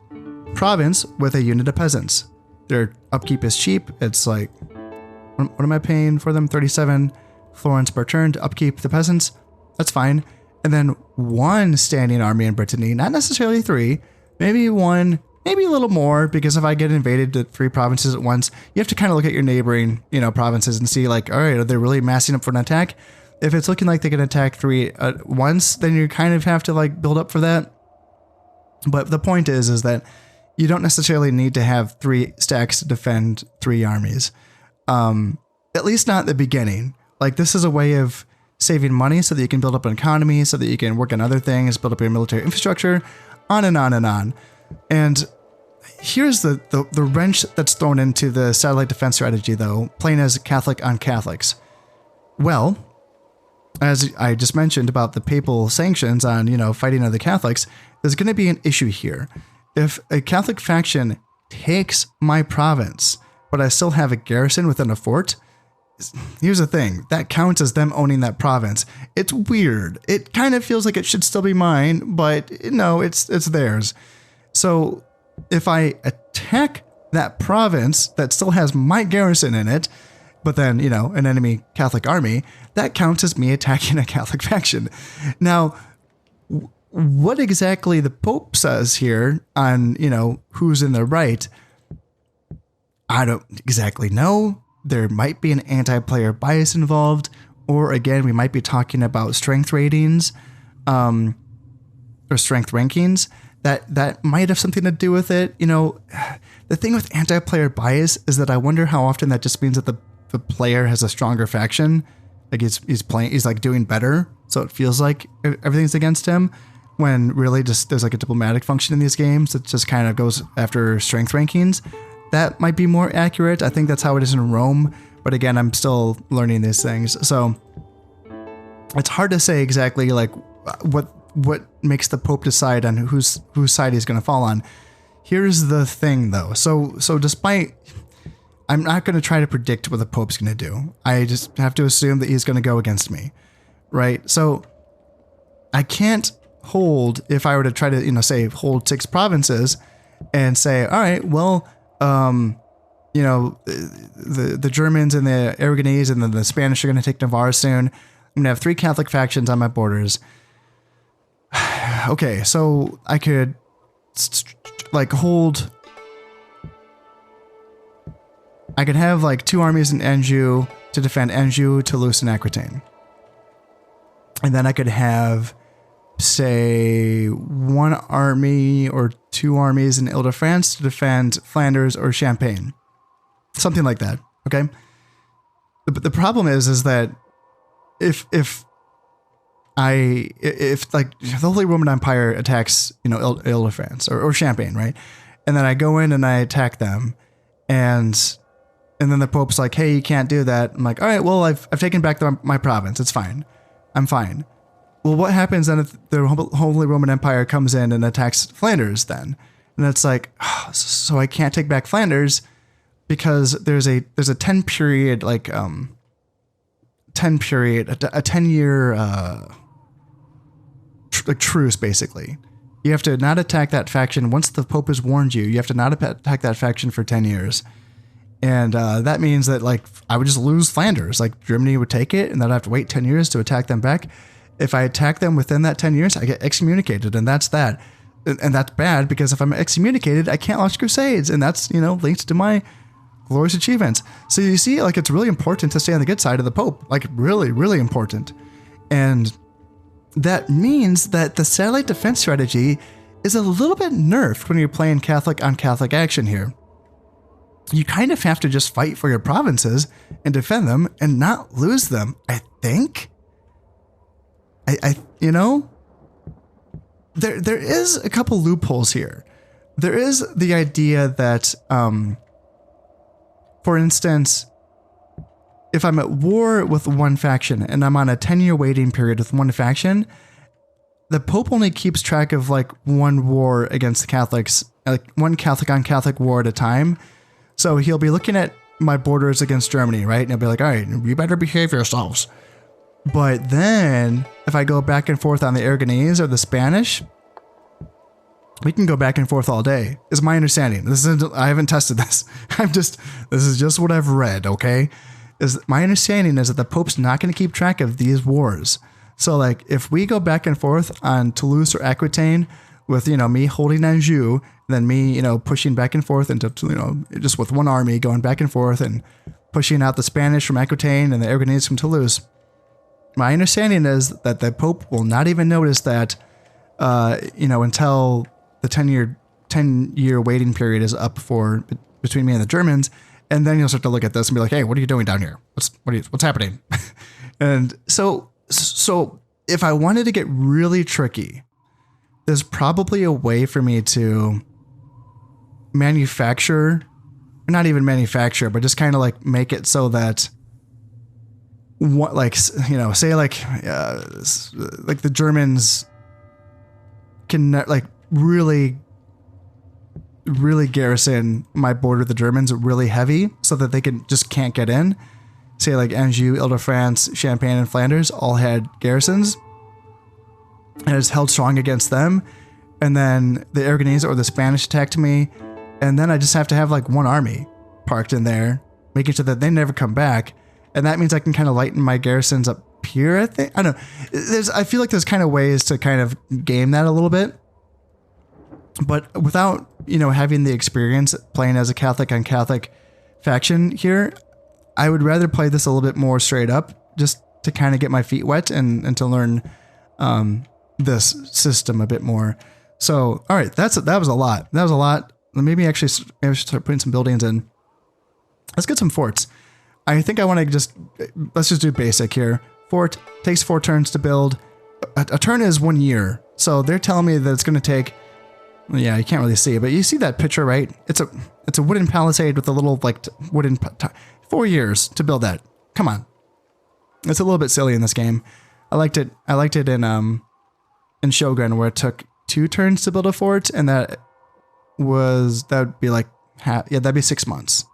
province with a unit of peasants. Their upkeep is cheap. It's like, what am I paying for them? 37 florins per turn to upkeep the peasants. That's fine. And then 1 standing army in Brittany, not necessarily 3, maybe 1, maybe a little more, because if I get invaded to 3 provinces at once, you have to kind of look at your neighboring, provinces and see like, all right, are they really massing up for an attack? If it's looking like they can attack 3 at once, then you kind of have to like build up for that. But the point is that you don't necessarily need to have 3 stacks to defend 3 armies. At least not at the beginning. Like, this is a way of saving money so that you can build up an economy, so that you can work on other things, build up your military infrastructure, on and on and on. And here's the wrench that's thrown into the satellite defense strategy, though, playing as Catholic on Catholics. Well, as I just mentioned about the papal sanctions on, fighting other Catholics, there's going to be an issue here. If a Catholic faction takes my province, but I still have a garrison within a fort, here's the thing, that counts as them owning that province. It's weird. It kind of feels like it should still be mine, but no, it's theirs. So if I attack that province that still has my garrison in it, but then, an enemy Catholic army, that counts as me attacking a Catholic faction. Now, what exactly the Pope says here on, who's in the right, I don't exactly know. There might be an anti-player bias involved, or again, we might be talking about strength ratings, or strength rankings. That might have something to do with it. The thing with anti-player bias is that I wonder how often that just means that the player has a stronger faction. Like he's like doing better, so it feels like everything's against him, when really just there's like a diplomatic function in these games that just kind of goes after strength rankings. That might be more accurate. I think that's how it is in Rome, but again, I'm still learning these things, so it's hard to say exactly like what makes the Pope decide on whose side he's going to fall on. Here's the thing, though. So despite, I'm not going to try to predict what the Pope's going to do. I just have to assume that he's going to go against me, right? So I can't hold, if I were to try to, say hold 6 provinces and say, all right, well, the Germans and the Aragonese and then the Spanish are going to take Navarre soon. I'm going to have 3 Catholic factions on my borders. okay, so I could like hold. I could have like 2 armies in Anjou to defend Anjou, Toulouse, and Aquitaine. And then I could have, say, 1 army or 2 armies in Ile-de-France to defend Flanders or Champagne. Something like that, okay? The problem is that if like the Holy Roman Empire attacks, Ile-de-France or Champagne, right? And then I go in and I attack them, and then the Pope's like, hey, you can't do that. I'm like, all right, well, I've taken back my province. It's fine. I'm fine. Well, what happens then if the Holy Roman Empire comes in and attacks Flanders then? And it's like, so I can't take back Flanders because there's a 10 period, like, a 10-year, like truce, basically. You have to not attack that faction. Once the Pope has warned you, you have to not attack that faction for 10 years. And that means that, like, I would just lose Flanders. Like, Germany would take it, and then I'd have to wait 10 years to attack them back. If I attack them within that 10 years, I get excommunicated, and that's that. And that's bad, because if I'm excommunicated, I can't launch crusades, and that's, linked to my glorious achievements. So you see, like, it's really important to stay on the good side of the Pope. Like, really, really important. And that means that the satellite defense strategy is a little bit nerfed when you're playing Catholic on Catholic action here. You kind of have to just fight for your provinces and defend them and not lose them, I think. There is a couple loopholes here. There is the idea that, for instance, if I'm at war with one faction and I'm on a 10-year waiting period with one faction, the Pope only keeps track of like one war against the Catholics, like one Catholic on Catholic war at a time. So he'll be looking at my borders against Germany, right? And he'll be like, all right, you better behave yourselves. But then if I go back and forth on the Aragonese or the Spanish, we can go back and forth all day, is my understanding. I haven't tested this. This is just what I've read, okay? My understanding is that the Pope's not going to keep track of these wars. So like if we go back and forth on Toulouse or Aquitaine with, me holding Anjou, then me, pushing back and forth into, just with one army going back and forth and pushing out the Spanish from Aquitaine and the Aragonese from Toulouse. My understanding is that the Pope will not even notice that, until the 10-year waiting period is up between me and the Germans. And then you'll start to look at this and be like, hey, what are you doing down here? What's happening? And so if I wanted to get really tricky, there's probably a way for me to manufacture, not even manufacture, but just kind of like make it so that what, like, say like the Germans can like really garrison my border with the Germans really heavy so that they can't get in. Say like Anjou, Ile-de-France, Champagne, and Flanders all had garrisons and it's held strong against them. And then the Aragonese or the Spanish attacked me. And then I just have to have like one army parked in there, making sure that they never come back. And that means I can kind of lighten my garrisons up here, I think. I don't know. I feel like there's kind of ways to kind of game that a little bit. But without, having the experience playing as a Catholic on Catholic faction here, I would rather play this a little bit more straight up just to kind of get my feet wet and to learn this system a bit more. So, all right, that was a lot. That was a lot. Maybe I should start putting some buildings in. Let's get some forts. I think I want to let's just do basic here. Fort takes 4 turns to build. A turn is 1 year. So they're telling me that it's going to take, yeah, you can't really see it, but you see that picture, right? It's a wooden palisade with a little like wooden 4 years to build that. Come on. It's a little bit silly in this game. I liked it in Shogun where it took 2 turns to build a fort, and that would be like that'd be 6 months.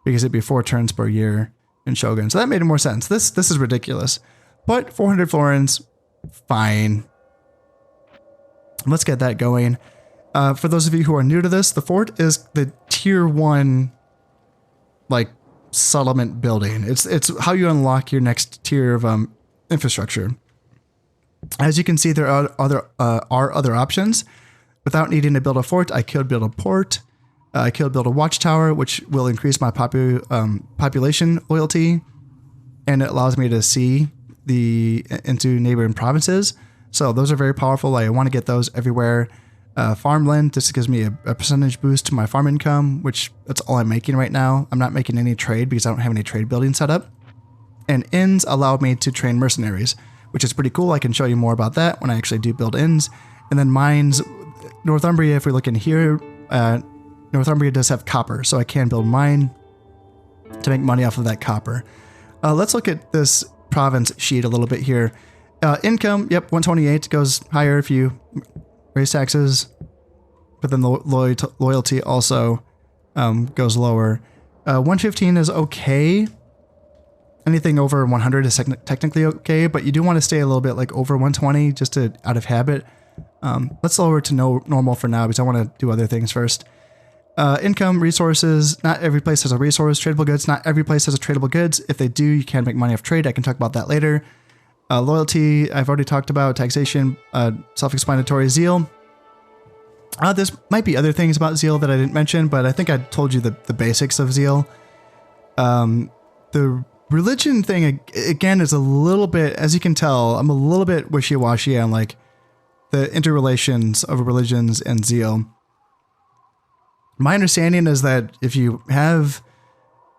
Because it'd be 4 turns per year in Shogun. So that made more sense. This is ridiculous. But 400 florins, fine. Let's get that going. For those of you who are new to this, the fort is the tier 1 like settlement building. It's how you unlock your next tier of infrastructure. As you can see, there are other options. Without needing to build a fort, I could build a port. I could build a watchtower, which will increase my population loyalty, and it allows me to see into neighboring provinces. So those are very powerful. I want to get those everywhere. Farmland, this gives me a percentage boost to my farm income, which that's all I'm making right now. I'm not making any trade because I don't have any trade building set up. And inns allow me to train mercenaries, which is pretty cool. I can show you more about that when I actually do build inns. And then mines, Northumbria, if we look in here, Northumbria does have copper, so I can build mine to make money off of that copper. Let's look at this province sheet a little bit here. Income, yep, 128 goes higher if you raise taxes, but then the loyalty also goes lower. 115 is okay. Anything over 100 is technically okay, but you do want to stay a little bit like over 120 just to out of habit. Let's lower it to normal for now because I want to do other things first. Income, resources, not every place has a resource. Tradable goods, not every place has a tradable goods. If they do, you can make money off trade. I can talk about that later. Loyalty, I've already talked about. Taxation, self-explanatory. Zeal. There's might be other things about zeal that I didn't mention, but I think I told you the basics of zeal. The religion thing, again, is a little bit, as you can tell, I'm a little bit wishy-washy on like the interrelations of religions and zeal. My understanding is that if you have,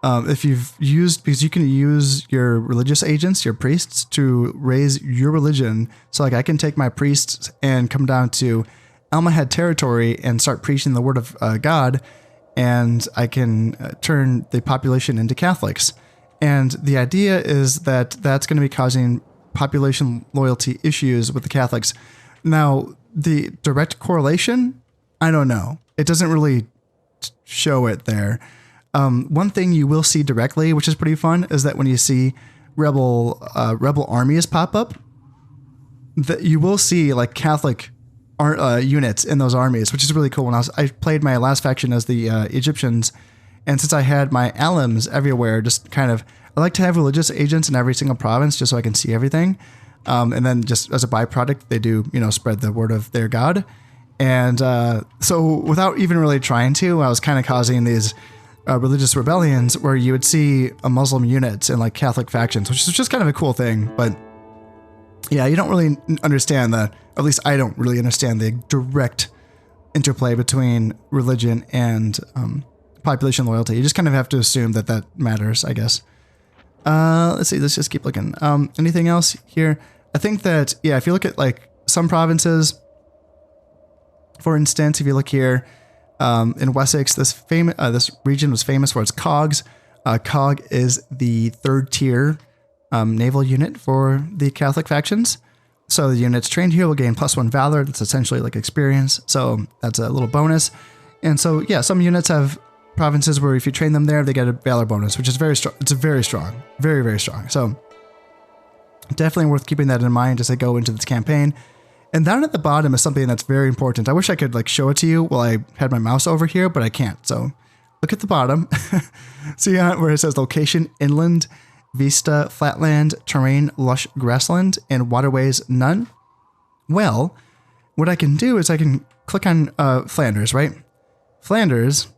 because you can use your religious agents, your priests, to raise your religion. So like I can take my priests and come down to Almahad territory and start preaching the word of God, and I can turn the population into Catholics. And the idea is that that's going to be causing population loyalty issues with the Catholics. Now, the direct correlation, I don't know. It doesn't really show it there. One thing you will see directly, which is pretty fun, is that when you see rebel armies pop up, that you will see like Catholic units in those armies, which is really cool. When I played my last faction as the Egyptians, and since I had my alums everywhere, just kind of, I like to have religious agents in every single province just so I can see everything. And then just as a byproduct, they do, spread the word of their God. And so without even really trying to, I was kind of causing these religious rebellions where you would see a Muslim units and like Catholic factions, which is just kind of a cool thing. But yeah, you don't really understand that, at least I don't really understand the direct interplay between religion and population loyalty. You just kind of have to assume that that matters, I guess. Let's see, let's just keep looking. Anything else here? I think that, yeah, if you look at like some provinces, for instance, if you look here in Wessex, this region was famous for its cogs. Cog is the third tier naval unit for the Catholic factions. So the units trained here will gain +1 valor. That's essentially like experience. So that's a little bonus. And so, yeah, some units have provinces where if you train them there, they get a valor bonus, which is very strong. It's very strong, very, very strong. So definitely worth keeping that in mind as I go into this campaign. And down at the bottom is something that's very important. I wish I could like show it to you while I had my mouse over here, but I can't. So look at the bottom. See where it says location, inland, vista, flatland, terrain, lush grassland, and waterways, none. Well, what I can do is I can click on Flanders, right? Flanders,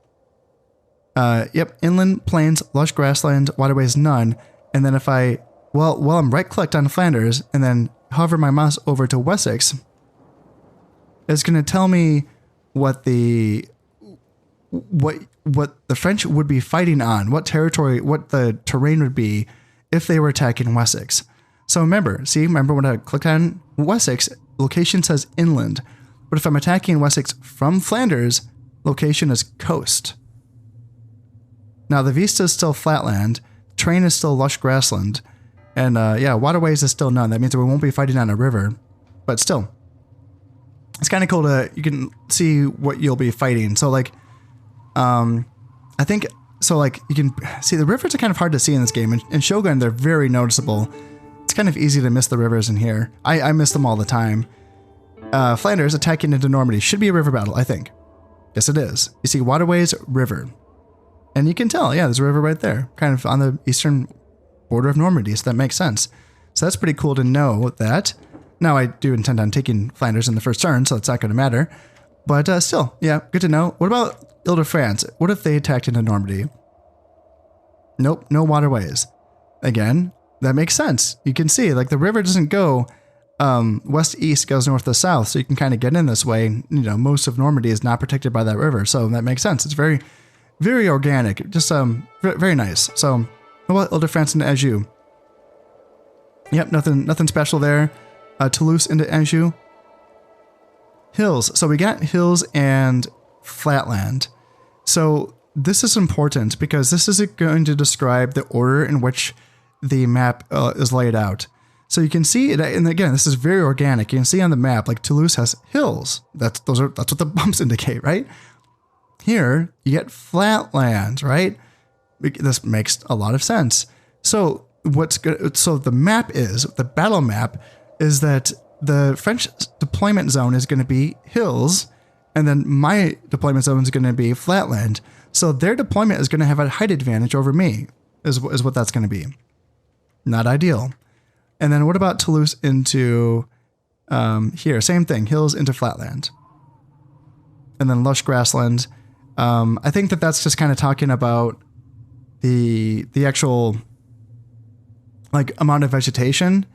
yep, inland, plains, lush grassland, waterways, none. And then if while I'm right-clicked on Flanders and then hover my mouse over to Wessex, it's going to tell me what the French would be fighting on, what territory, what the terrain would be if they were attacking Wessex. So remember when I click on Wessex, location says inland. But if I'm attacking Wessex from Flanders, location is coast. Now the vista is still flatland, terrain is still lush grassland, and yeah, waterways is still none. That means that we won't be fighting on a river, but still, it's kind of cool you can see what you'll be fighting. So like, I think, so like you can see the rivers are kind of hard to see in this game. In Shogun, they're very noticeable. It's kind of easy to miss the rivers in here. I miss them all the time. Flanders attacking into Normandy should be a river battle, I think. Yes, it is. You see waterways, river. And you can tell, yeah, there's a river right there, kind of on the eastern border of Normandy, so that makes sense. So that's pretty cool to know that. Now, I do intend on taking Flanders in the first turn, so it's not going to matter. But still, yeah, good to know. What about Ile-de-France? What if they attacked into Normandy? Nope, no waterways. Again, that makes sense. You can see, like, the river doesn't go west-east, goes north to south, so you can kind of get in this way. You know, most of Normandy is not protected by that river, so that makes sense. It's very, very organic. Just very nice. So, what about Ile-de-France into Anjou? Yep, nothing special there. Toulouse into Anjou. Hills. So we got hills and flatland. So this is important because this is going to describe the order in which the map is laid out. So you can see it, and again, this is very organic. You can see on the map, like Toulouse has hills. That's what the bumps indicate, right? Here you get flatlands, right? This makes a lot of sense. So the battle map is that the French deployment zone is going to be hills, and then my deployment zone is going to be flatland. So their deployment is going to have a height advantage over me, is what that's going to be. Not ideal. And then what about Toulouse into here? Same thing, hills into flatland. And then lush grassland. I think that's just kind of talking about the actual like amount of vegetation.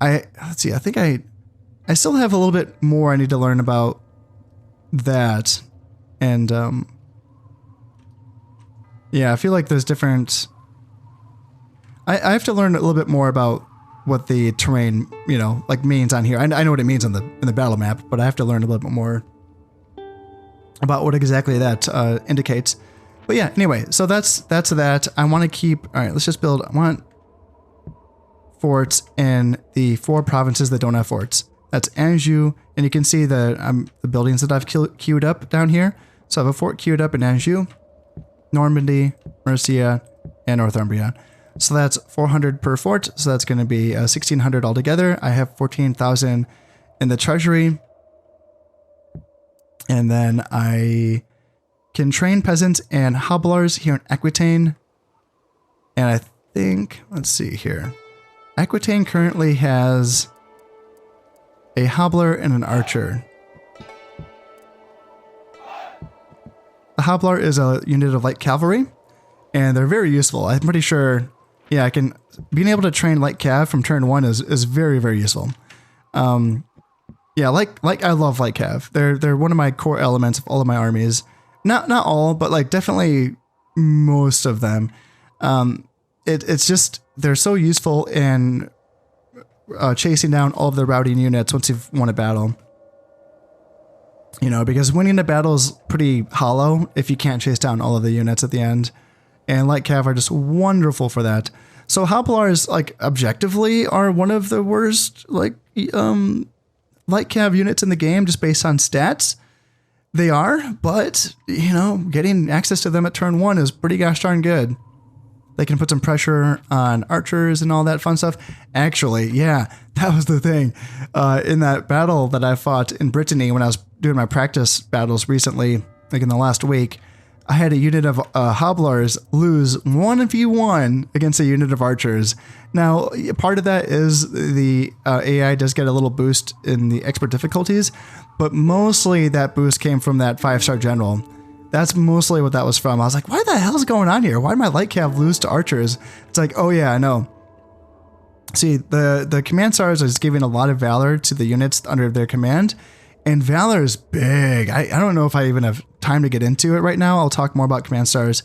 Let's see, I think I still have a little bit more I need to learn about that. And yeah, I feel like there's different... I have to learn a little bit more about what the terrain, like means on here. I know what it means in the battle map, but I have to learn a little bit more about what exactly that indicates. But yeah, anyway, so that's that. I want to keep... All right, let's just build... I want forts in the 4 provinces that don't have forts. That's Anjou, and you can see the buildings that I've queued up down here. So I have a fort queued up in Anjou, Normandy, Mercia, and Northumbria. So that's 400 per fort, so that's going to be 1,600 altogether. I have 14,000 in the treasury. And then I can train peasants and hobblers here in Aquitaine. And I think, let's see here. Aquitaine currently has a hobbler and an archer. The hobbler is a unit of light cavalry, and they're very useful. I'm pretty sure, yeah, being able to train light cav from turn 1 is very, very useful. Yeah, like I love light cav. They're one of my core elements of all of my armies. Not all, but like definitely most of them. It's just, they're so useful in chasing down all of the routing units once you've won a battle. Because winning a battle is pretty hollow if you can't chase down all of the units at the end. And light cav are just wonderful for that. So hobblers, like, objectively are one of the worst, like, light cav units in the game just based on stats. They are, but, getting access to them at turn 1 is pretty gosh darn good. They can put some pressure on archers and all that fun stuff. Actually, yeah, that was the thing. In that battle that I fought in Brittany when I was doing my practice battles recently, like in the last week, I had a unit of hobblers lose 1v1 against a unit of archers. Now, part of that is the AI does get a little boost in the expert difficulties, but mostly that boost came from that 5-star general. That's mostly what that was from. I was like, what the hell's going on here? Why did my light cav lose to archers? It's like, oh yeah, I know. See, the command stars is giving a lot of valor to the units under their command, and valor is big. I don't know if I even have time to get into it right now. I'll talk more about command stars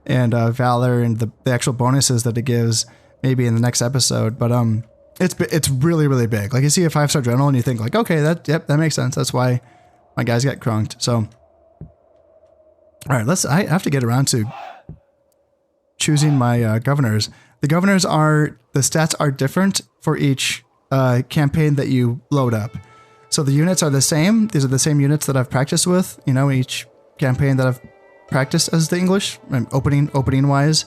and valor and the actual bonuses that it gives maybe in the next episode. But it's really, really big. Like, you see a 5-star general and you think like, okay, that makes sense. That's why my guys got crunked. So, all right, I have to get around to choosing my governors. The governors the stats are different for each campaign that you load up. So the units are the same. These are the same units that I've practiced with, each campaign that I've practiced as the English, opening wise.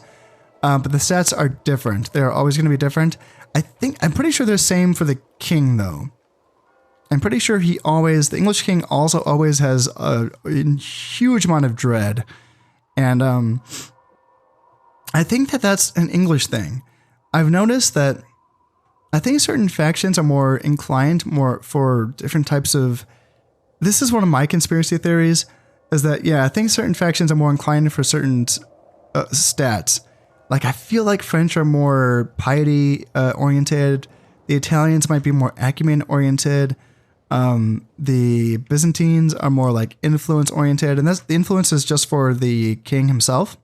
But the stats are different. They're always going to be different. I'm pretty sure they're the same for the king though. I'm pretty sure the English king also always has a huge amount of dread. And I think that's an English thing. I've noticed that I think certain factions are more inclined more for different types of. This is one of my conspiracy theories, is that, yeah, I think certain factions are more inclined for certain stats. Like, I feel like French are more piety oriented. The Italians might be more acumen oriented. The Byzantines are more like influence oriented, and that's the influence is just for the king himself.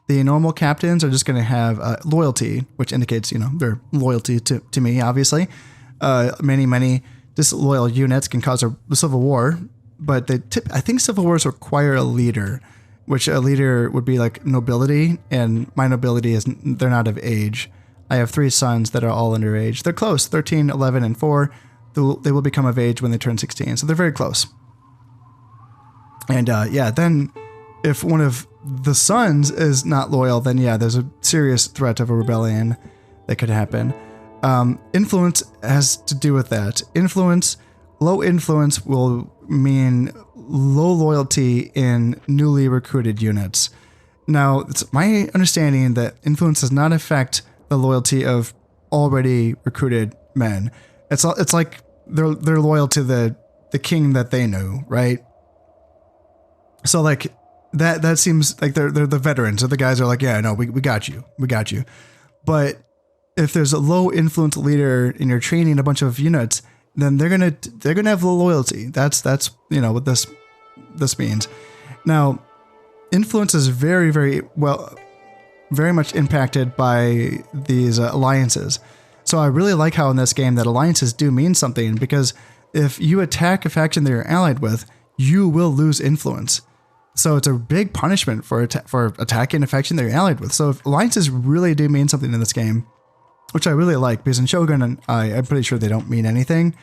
The normal captains are just going to have loyalty, which indicates, their loyalty to me, obviously. Many disloyal units can cause a civil war, but I think civil wars require a leader, which a leader would be like nobility, and my nobility they're not of age. I have 3 sons that are all underage. They're close, 13, 11, and 4. They will become of age when they turn 16, so they're very close. And then if one of the sons is not loyal, then yeah, there's a serious threat of a rebellion that could happen. Influence has to do with that. Low influence will mean low loyalty in newly recruited units. Now, it's my understanding that influence does not affect the loyalty of already recruited men. It's like they're loyal to the king that they knew, right? So like that seems like they're the veterans, or the guys are like, yeah, no, we got you. But if there's a low influence leader and you're training a bunch of units, then they're gonna have low loyalty. That's what this means. Now, influence is very much impacted by these alliances. So I really like how in this game that alliances do mean something, because if you attack a faction that you're allied with, you will lose influence. So it's a big punishment for attacking a faction that you're allied with. So if alliances really do mean something in this game, which I really like, because in Shogun, I'm pretty sure they don't mean anything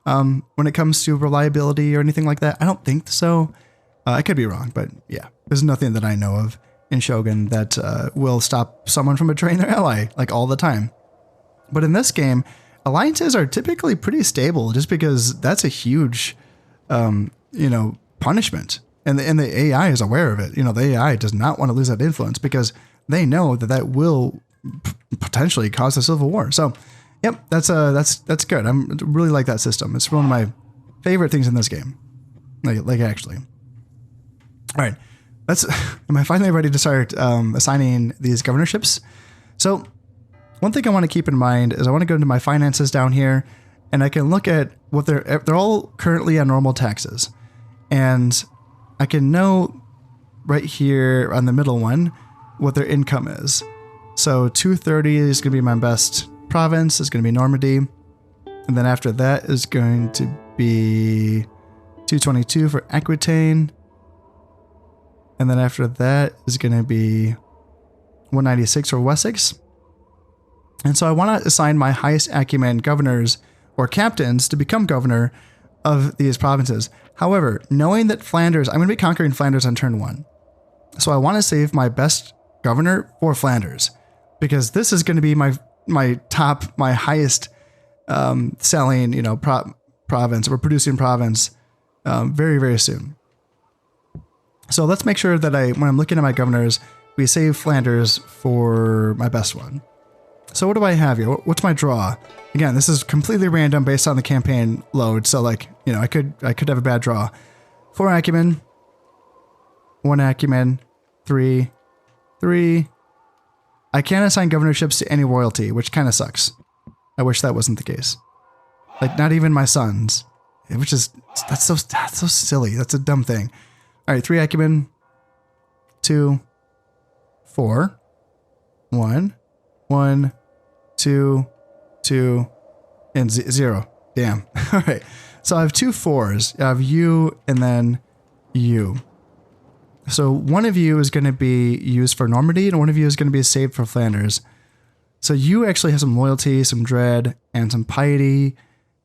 when it comes to reliability or anything like that. I don't think so. I could be wrong, but yeah, there's nothing that I know of in Shogun that will stop someone from betraying their ally like all the time. But in this game, alliances are typically pretty stable, just because that's a huge, punishment. And the AI is aware of it. The AI does not want to lose that influence, because they know that will potentially cause a civil war. So, yep, that's good. I really like that system. It's one of my favorite things in this game. Like actually. All right, am I finally ready to start assigning these governorships? So, one thing I want to keep in mind is I want to go into my finances down here, and I can look at what they're all currently on normal taxes, and I can know right here on the middle one what their income is. So 230 is going to be my best province. It's going to be Normandy. And then after that is going to be 222 for Aquitaine. And then after that is going to be 196 for Wessex. And so I want to assign my highest acumen governors or captains to become governor of these provinces. However, knowing that Flanders, I'm going to be conquering Flanders on turn 1. So I want to save my best governor for Flanders, because this is going to be my highest selling, province or producing province very, very soon. So let's make sure that when I'm looking at my governors, we save Flanders for my best one. So what do I have here? What's my draw? Again, this is completely random based on the campaign load. So I could have a bad draw. 4 acumen, 1 acumen, 3. I can't assign governorships to any royalty, which kind of sucks. I wish that wasn't the case. Like, not even my sons, that's so silly. That's a dumb thing. All right, 3 acumen, 2, 4, 1, 2, and 0. Damn. All right. So I have 2 4s. I have you and then you. So one of you is going to be used for Normandy, and one of you is going to be saved for Flanders. So you actually have some loyalty, some dread, and some piety.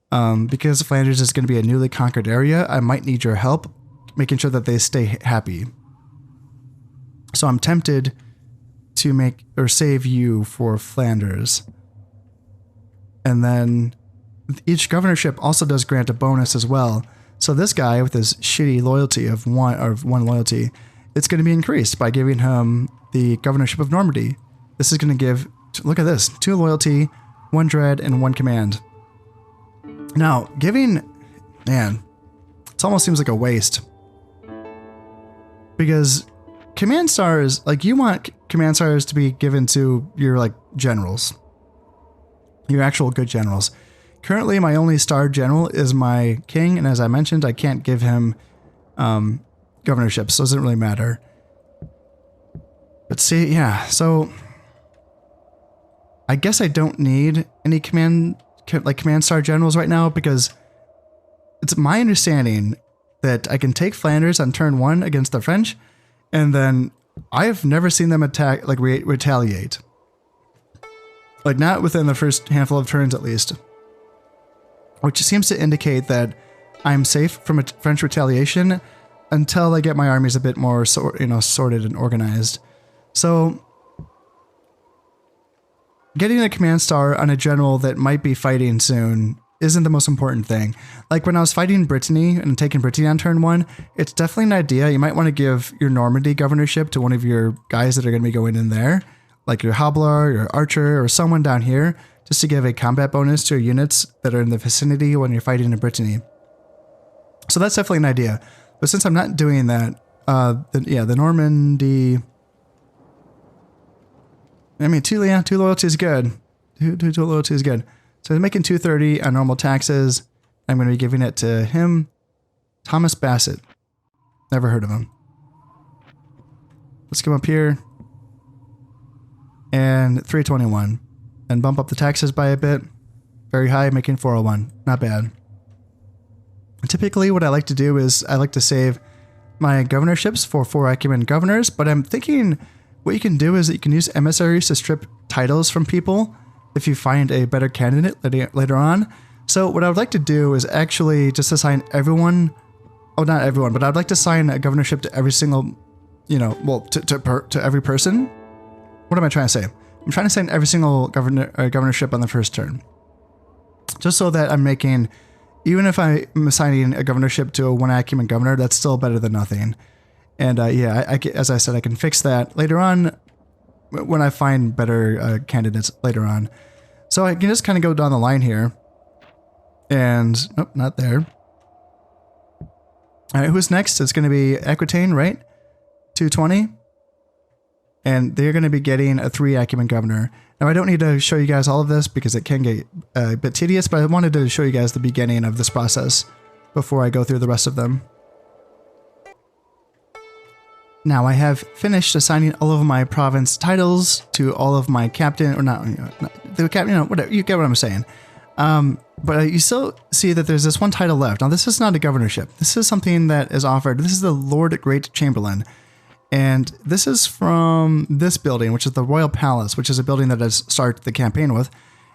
Because Flanders is going to be a newly conquered area, I might need your help making sure that they stay happy. So I'm tempted to save you for Flanders. And then each governorship also does grant a bonus as well. So this guy with his shitty loyalty of one loyalty, it's going to be increased by giving him the governorship of Normandy. This is going to give, look at this, 2 loyalty, 1 dread, and 1 command. Now, man, it almost seems like a waste. Because command stars, like, you want command stars to be given to your, like, generals. Your actual good generals. Currently, my only star general is my king, and as I mentioned, I can't give him governorships, so it doesn't really matter. But see, yeah, so I guess I don't need any command star generals right now, because it's my understanding that I can take Flanders on turn 1 against the French, and then I've never seen them attack, like, retaliate. Like, not within the first handful of turns, at least. Which seems to indicate that I'm safe from a French retaliation until I get my armies a bit more, sorted and organized. So, getting a command star on a general that might be fighting soon isn't the most important thing. Like, when I was fighting Brittany and taking Brittany on turn 1, it's definitely an idea. You might want to give your Normandy governorship to one of your guys that are going to be going in there, like your Hobbler, your Archer, or someone down here, just to give a combat bonus to your units that are in the vicinity when you're fighting in Brittany. So that's definitely an idea. But since I'm not doing that, the Normandy... I mean, 2 loyalty is good. 2 loyalty is good. So I'm making 230 on normal taxes. I'm going to be giving it to him. Thomas Bassett. Never heard of him. Let's come up here. And 321. And bump up the taxes by a bit. Very high, making 401. Not bad. Typically, what I like to do is I like to save my governorships for 4 acumen governors, but I'm thinking what you can do is that you can use emissaries to strip titles from people if you find a better candidate later on. So what I would like to do is actually just assign everyone, not everyone, but I'd like to assign a governorship to every single, to every person. What am I trying to say? I'm trying to assign every single governorship on the first turn. Just so that I'm making, even if I'm assigning a governorship to a 1 acumen governor, that's still better than nothing. And as I said, I can fix that later on when I find better candidates later on. So I can just kind of go down the line here. And, nope, not there. All right, who's next? It's going to be Aquitaine, right? 220. And they're going to be getting a 3 acumen governor. Now, I don't need to show you guys all of this because it can get a bit tedious, but I wanted to show you guys the beginning of this process before I go through the rest of them. Now, I have finished assigning all of my province titles to all of my captain, or not the captain, whatever, you get what I'm saying. But you still see that there's this one title left. Now, this is not a governorship. This is something that is offered. This is the Lord Great Chamberlain. And this is from this building, which is the Royal Palace, which is a building that I started the campaign with.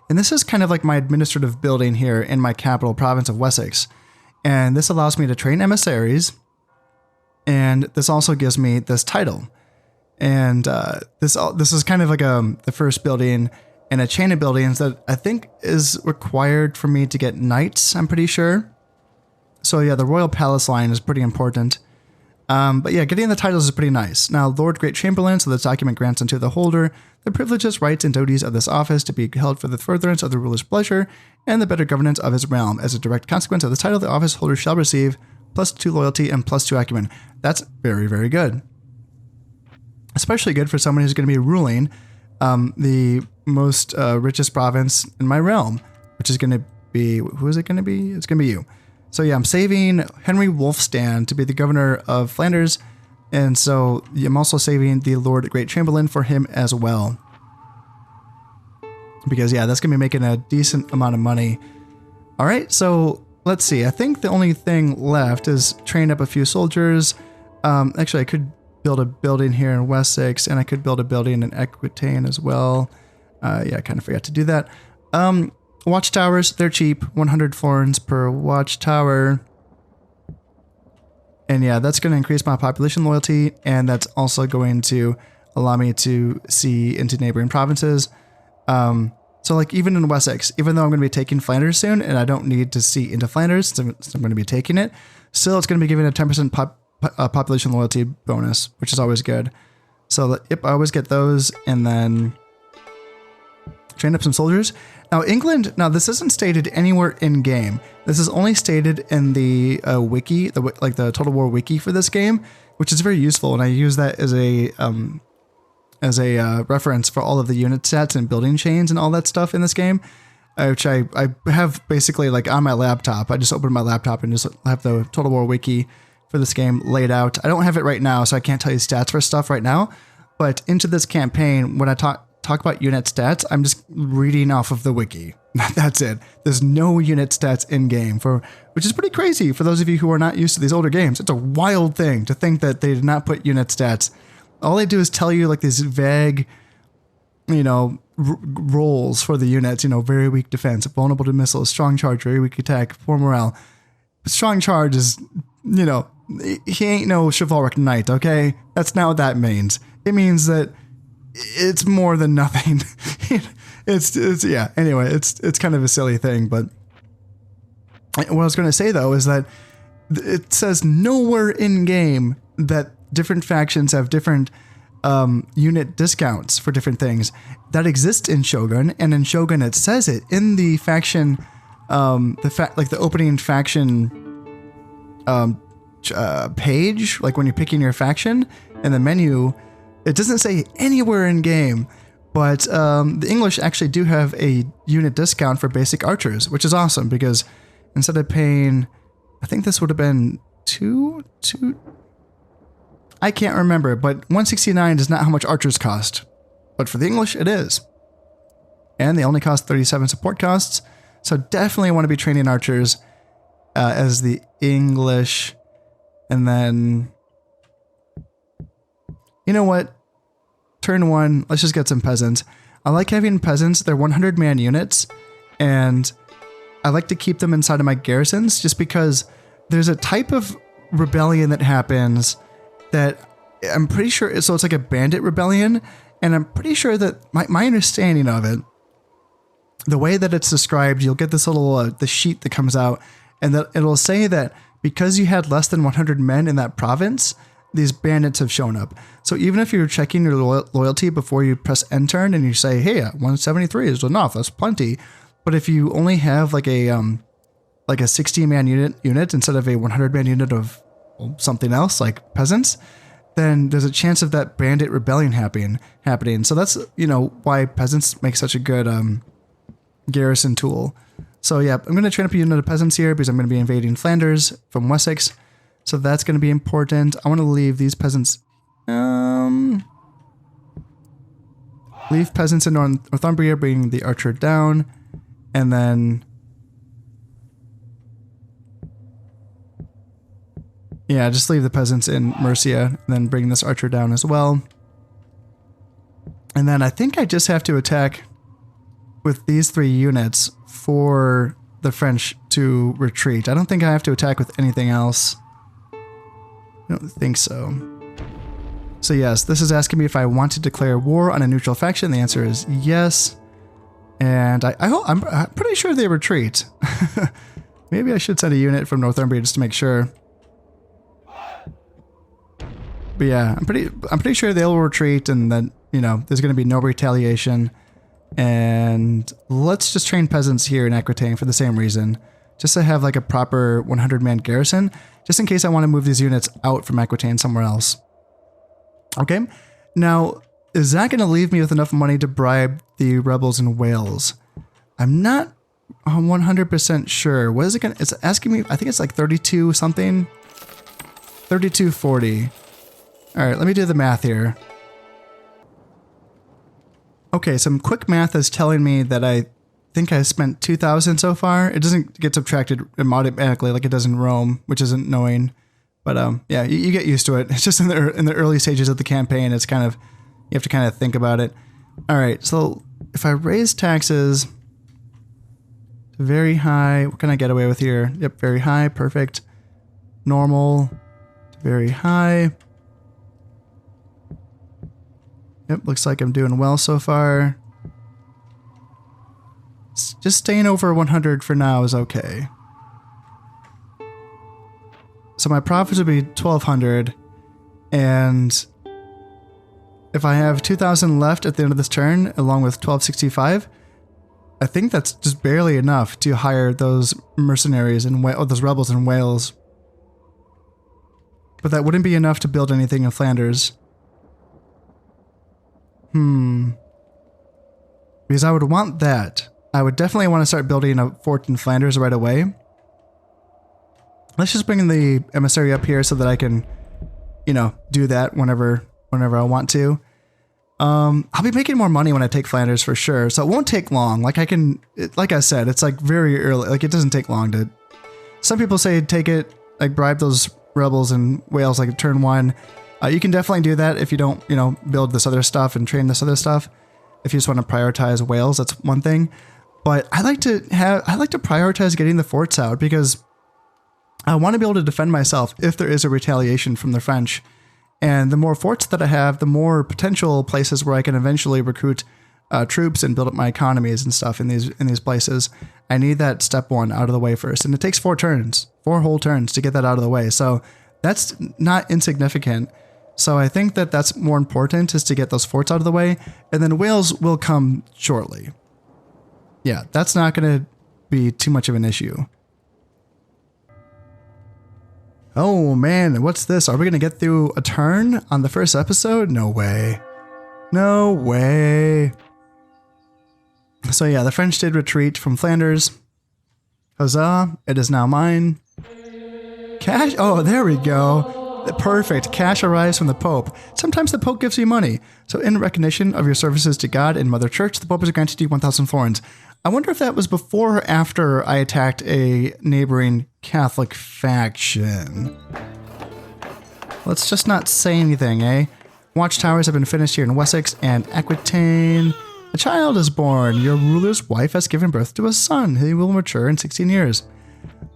And this is kind of like my administrative building here in my capital province of Wessex. And this allows me to train emissaries. And this also gives me this title. And this is kind of like the first building in a chain of buildings that I think is required for me to get knights, I'm pretty sure. So yeah, the Royal Palace line is pretty important. But yeah, getting the titles is pretty nice. Now, Lord Great Chamberlain, so this document grants unto the holder the privileges, rights, and duties of this office to be held for the furtherance of the ruler's pleasure and the better governance of his realm. As a direct consequence of the title, the office holder shall receive +2 loyalty and +2 acumen. That's very, very good. Especially good for someone who's going to be ruling the most richest province in my realm, which is going to be, who is it going to be? It's going to be you. So yeah, I'm saving Henry Wulfstan to be the governor of Flanders, and so I'm also saving the Lord Great Chamberlain for him as well. Because yeah, that's going to be making a decent amount of money. All right, so let's see. I think the only thing left is train up a few soldiers. Actually, I could build a building here in Wessex, and I could build a building in Aquitaine as well. Yeah, I kind of forgot to do that. Watchtowers, they're cheap. 100 florins per watchtower. And yeah, that's going to increase my population loyalty, and that's also going to allow me to see into neighboring provinces. So like even in Wessex, even though I'm going to be taking Flanders soon, and I don't need to see into Flanders, so I'm going to be taking it, still it's going to be giving a 10% population loyalty bonus, which is always good. So yep, I always get those, and then train up some soldiers. Now England, this isn't stated anywhere in game. This is only stated in the wiki, the Total War wiki for this game, which is very useful, and I use that as a reference for all of the unit stats and building chains and all that stuff in this game, which I have basically like on my laptop. I just opened my laptop and just have the Total War wiki for this game laid out. I don't have it right now, so I can't tell you stats for stuff right now, but into this campaign, when I talk about unit stats, I'm just reading off of the wiki. That's it. There's no unit stats in game, which is pretty crazy for those of you who are not used to these older games. It's a wild thing to think that they did not put unit stats. All they do is tell you like these vague, roles for the units, very weak defense, vulnerable to missiles, strong charge, very weak attack, poor morale. Strong charge is, he ain't no chivalric knight, okay? That's not what that means. It means that it's more than nothing. Anyway, it's kind of a silly thing, but what I was going to say though is that it says nowhere in game that different factions have different unit discounts for different things. That exists in Shogun, and in Shogun it says it in the faction, the opening faction page, like when you're picking your faction in the menu. It doesn't say anywhere in game, but the English actually do have a unit discount for basic archers, which is awesome because instead of paying, I think this would have been two. I can't remember, but 169 is not how much archers cost. But for the English, it is. And they only cost 37 support costs. So definitely want to be training archers as the English. And then, you know what? Turn 1, let's just get some peasants. I like having peasants. They're 100-man units. And I like to keep them inside of my garrisons just because there's a type of rebellion that happens that I'm pretty sure, so it's like a bandit rebellion, and I'm pretty sure that my understanding of it, the way that it's described, you'll get this little, the sheet that comes out, and that it'll say that because you had less than 100 men in that province, these bandits have shown up. So even if you're checking your loyalty before you press enter and you say, hey, 173 is enough, that's plenty. But if you only have like a 60-man unit instead of a 100-man unit of something else like peasants, then there's a chance of that bandit rebellion happening. So that's, why peasants make such a good garrison tool. So yeah, I'm going to train up a unit of peasants here because I'm going to be invading Flanders from Wessex. So that's going to be important. I want to leave these peasants, leave peasants in Northumbria, bring the archer down, and then yeah, just leave the peasants in Mercia, and then bring this archer down as well. And then I think I just have to attack with these 3 units for the French to retreat. I don't think I have to attack with anything else. I don't think so. So yes, this is asking me if I want to declare war on a neutral faction. The answer is yes. And I'm pretty sure they retreat. Maybe I should send a unit from Northumbria just to make sure. But yeah, I'm pretty sure they'll retreat, and then there's going to be no retaliation. And let's just train peasants here in Aquitaine for the same reason, just to have like a proper 100-man garrison, just in case I want to move these units out from Aquitaine somewhere else. Okay, now is that going to leave me with enough money to bribe the rebels in Wales? I'm not 100% sure. What is it going to? It's asking me. I think it's like 32 something. 3240. All right, let me do the math here. Okay, some quick math is telling me that I think I spent 2,000 so far. It doesn't get subtracted automatically like it does in Rome, which is annoying. But yeah, you get used to it. It's just in the early stages of the campaign. It's kind of, you have to kind of think about it. All right, so if I raise taxes to very high, what can I get away with here? Yep, very high, perfect. Normal to very high. Yep, looks like I'm doing well so far. Just staying over 100 for now is okay. So my profits would be 1,200, and if I have 2,000 left at the end of this turn, along with 1,265, I think that's just barely enough to hire those mercenaries and those rebels in Wales. But that wouldn't be enough to build anything in Flanders. Because I would want that. I would definitely want to start building a fort in Flanders right away. Let's just bring in the emissary up here so that I can, you know, do that whenever I want to. I'll be making more money when I take Flanders for sure, so it won't take long. Like I said, it's like very early. Like it doesn't take long to. Some people say take it, like bribe those rebels in Wales, like turn 1. You can definitely do that if you don't, you know, build this other stuff and train this other stuff. If you just want to prioritize Wales, that's one thing. But I like to prioritize getting the forts out because I want to be able to defend myself if there is a retaliation from the French. And the more forts that I have, the more potential places where I can eventually recruit troops and build up my economies and stuff in these places. I need that step 1 out of the way first. And it takes 4 whole turns to get that out of the way. So that's not insignificant. So I think that that's more important, is to get those forts out of the way. And then Wales will come shortly. Yeah, that's not going to be too much of an issue. Oh man, what's this? Are we going to get through a turn on the first episode? No way. No way. So yeah, the French did retreat from Flanders. Huzzah, it is now mine. Cash, oh, there we go. Perfect, cash arrives from the Pope. Sometimes the Pope gives you money. So in recognition of your services to God and Mother Church, the Pope has granted you 1,000 florins. I wonder if that was before or after I attacked a neighboring Catholic faction. Let's just not say anything, eh? Watchtowers have been finished here in Wessex and Aquitaine. A child is born. Your ruler's wife has given birth to a son. He will mature in 16 years.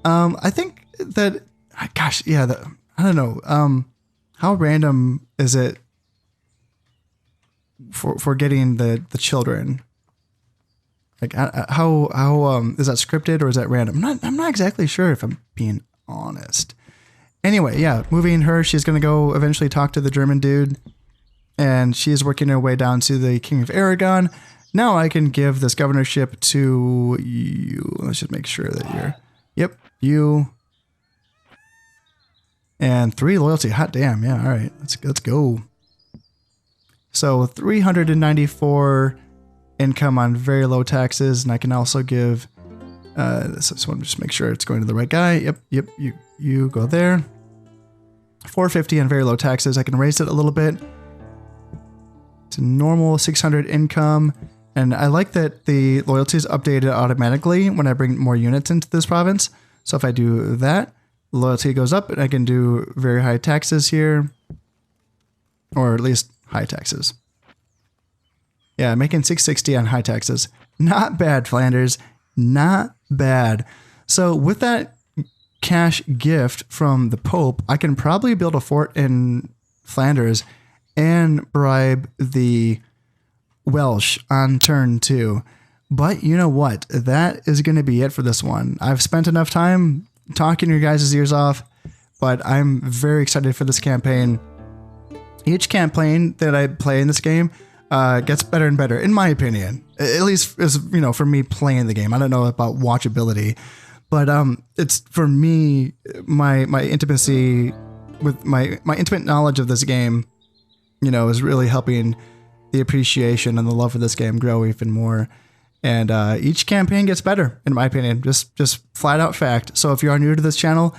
I think that, gosh, yeah, I don't know. How random is it for getting the children? Like how is that scripted or is that random? I'm not exactly sure, if I'm being honest. Anyway, yeah, moving her, she's gonna go eventually talk to the German dude, and she's working her way down to the King of Aragon. Now I can give this governorship to you. Let's just make sure that you. And 3 loyalty. Hot damn, yeah. All right, let's go. So 394. Income on very low taxes, and I can also give this. I just want to just make sure it's going to the right guy. Yep. You go there. 450 on very low taxes. I can raise it a little bit to normal 600 income, and I like that the loyalty is updated automatically when I bring more units into this province. So if I do that, loyalty goes up, and I can do very high taxes here, or at least high taxes. Yeah, making 660 on high taxes. Not bad, Flanders. Not bad. So with that cash gift from the Pope, I can probably build a fort in Flanders and bribe the Welsh on turn 2. But you know what? That is going to be it for this one. I've spent enough time talking your guys' ears off, but I'm very excited for this campaign. Each campaign that I play in this game gets better and better, in my opinion. At least, as you know, for me playing the game. I don't know about watchability, but it's for me, my intimacy with my intimate knowledge of this game, you know, is really helping the appreciation and the love for this game grow even more. And each campaign gets better, in my opinion. Just flat out fact. So if you are new to this channel,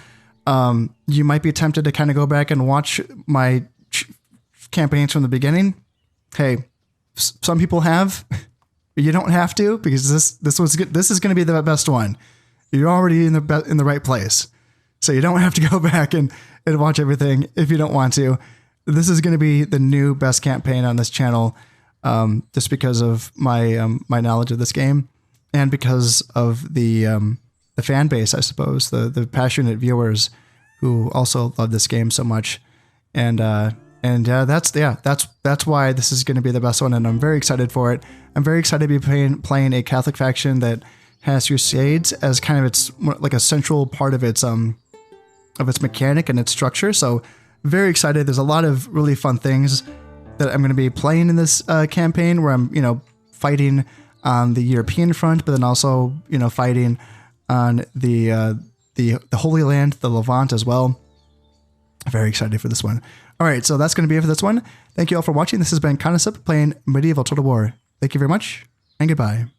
you might be tempted to kind of go back and watch my campaigns from the beginning. Hey, some people have. You don't have to, because this is going to be the best one. You're already in the right place, so you don't have to go back and watch everything if you don't want to. This is going to be the new best campaign on this channel, just because of my my knowledge of this game, and because of the fan base, I suppose, the passionate viewers who also love this game so much, and that's why this is going to be the best one, and I'm very excited for it. I'm very excited to be playing a Catholic faction that has crusades as kind of its like a central part of its mechanic and its structure. So very excited. There's a lot of really fun things that I'm going to be playing in this campaign, where I'm fighting on the European front, but then also, you know, fighting on the Holy Land, the Levant as well. Very excited for this one. All right, so that's going to be it for this one. Thank you all for watching. This has been Concept playing Medieval Total War. Thank you very much, and goodbye.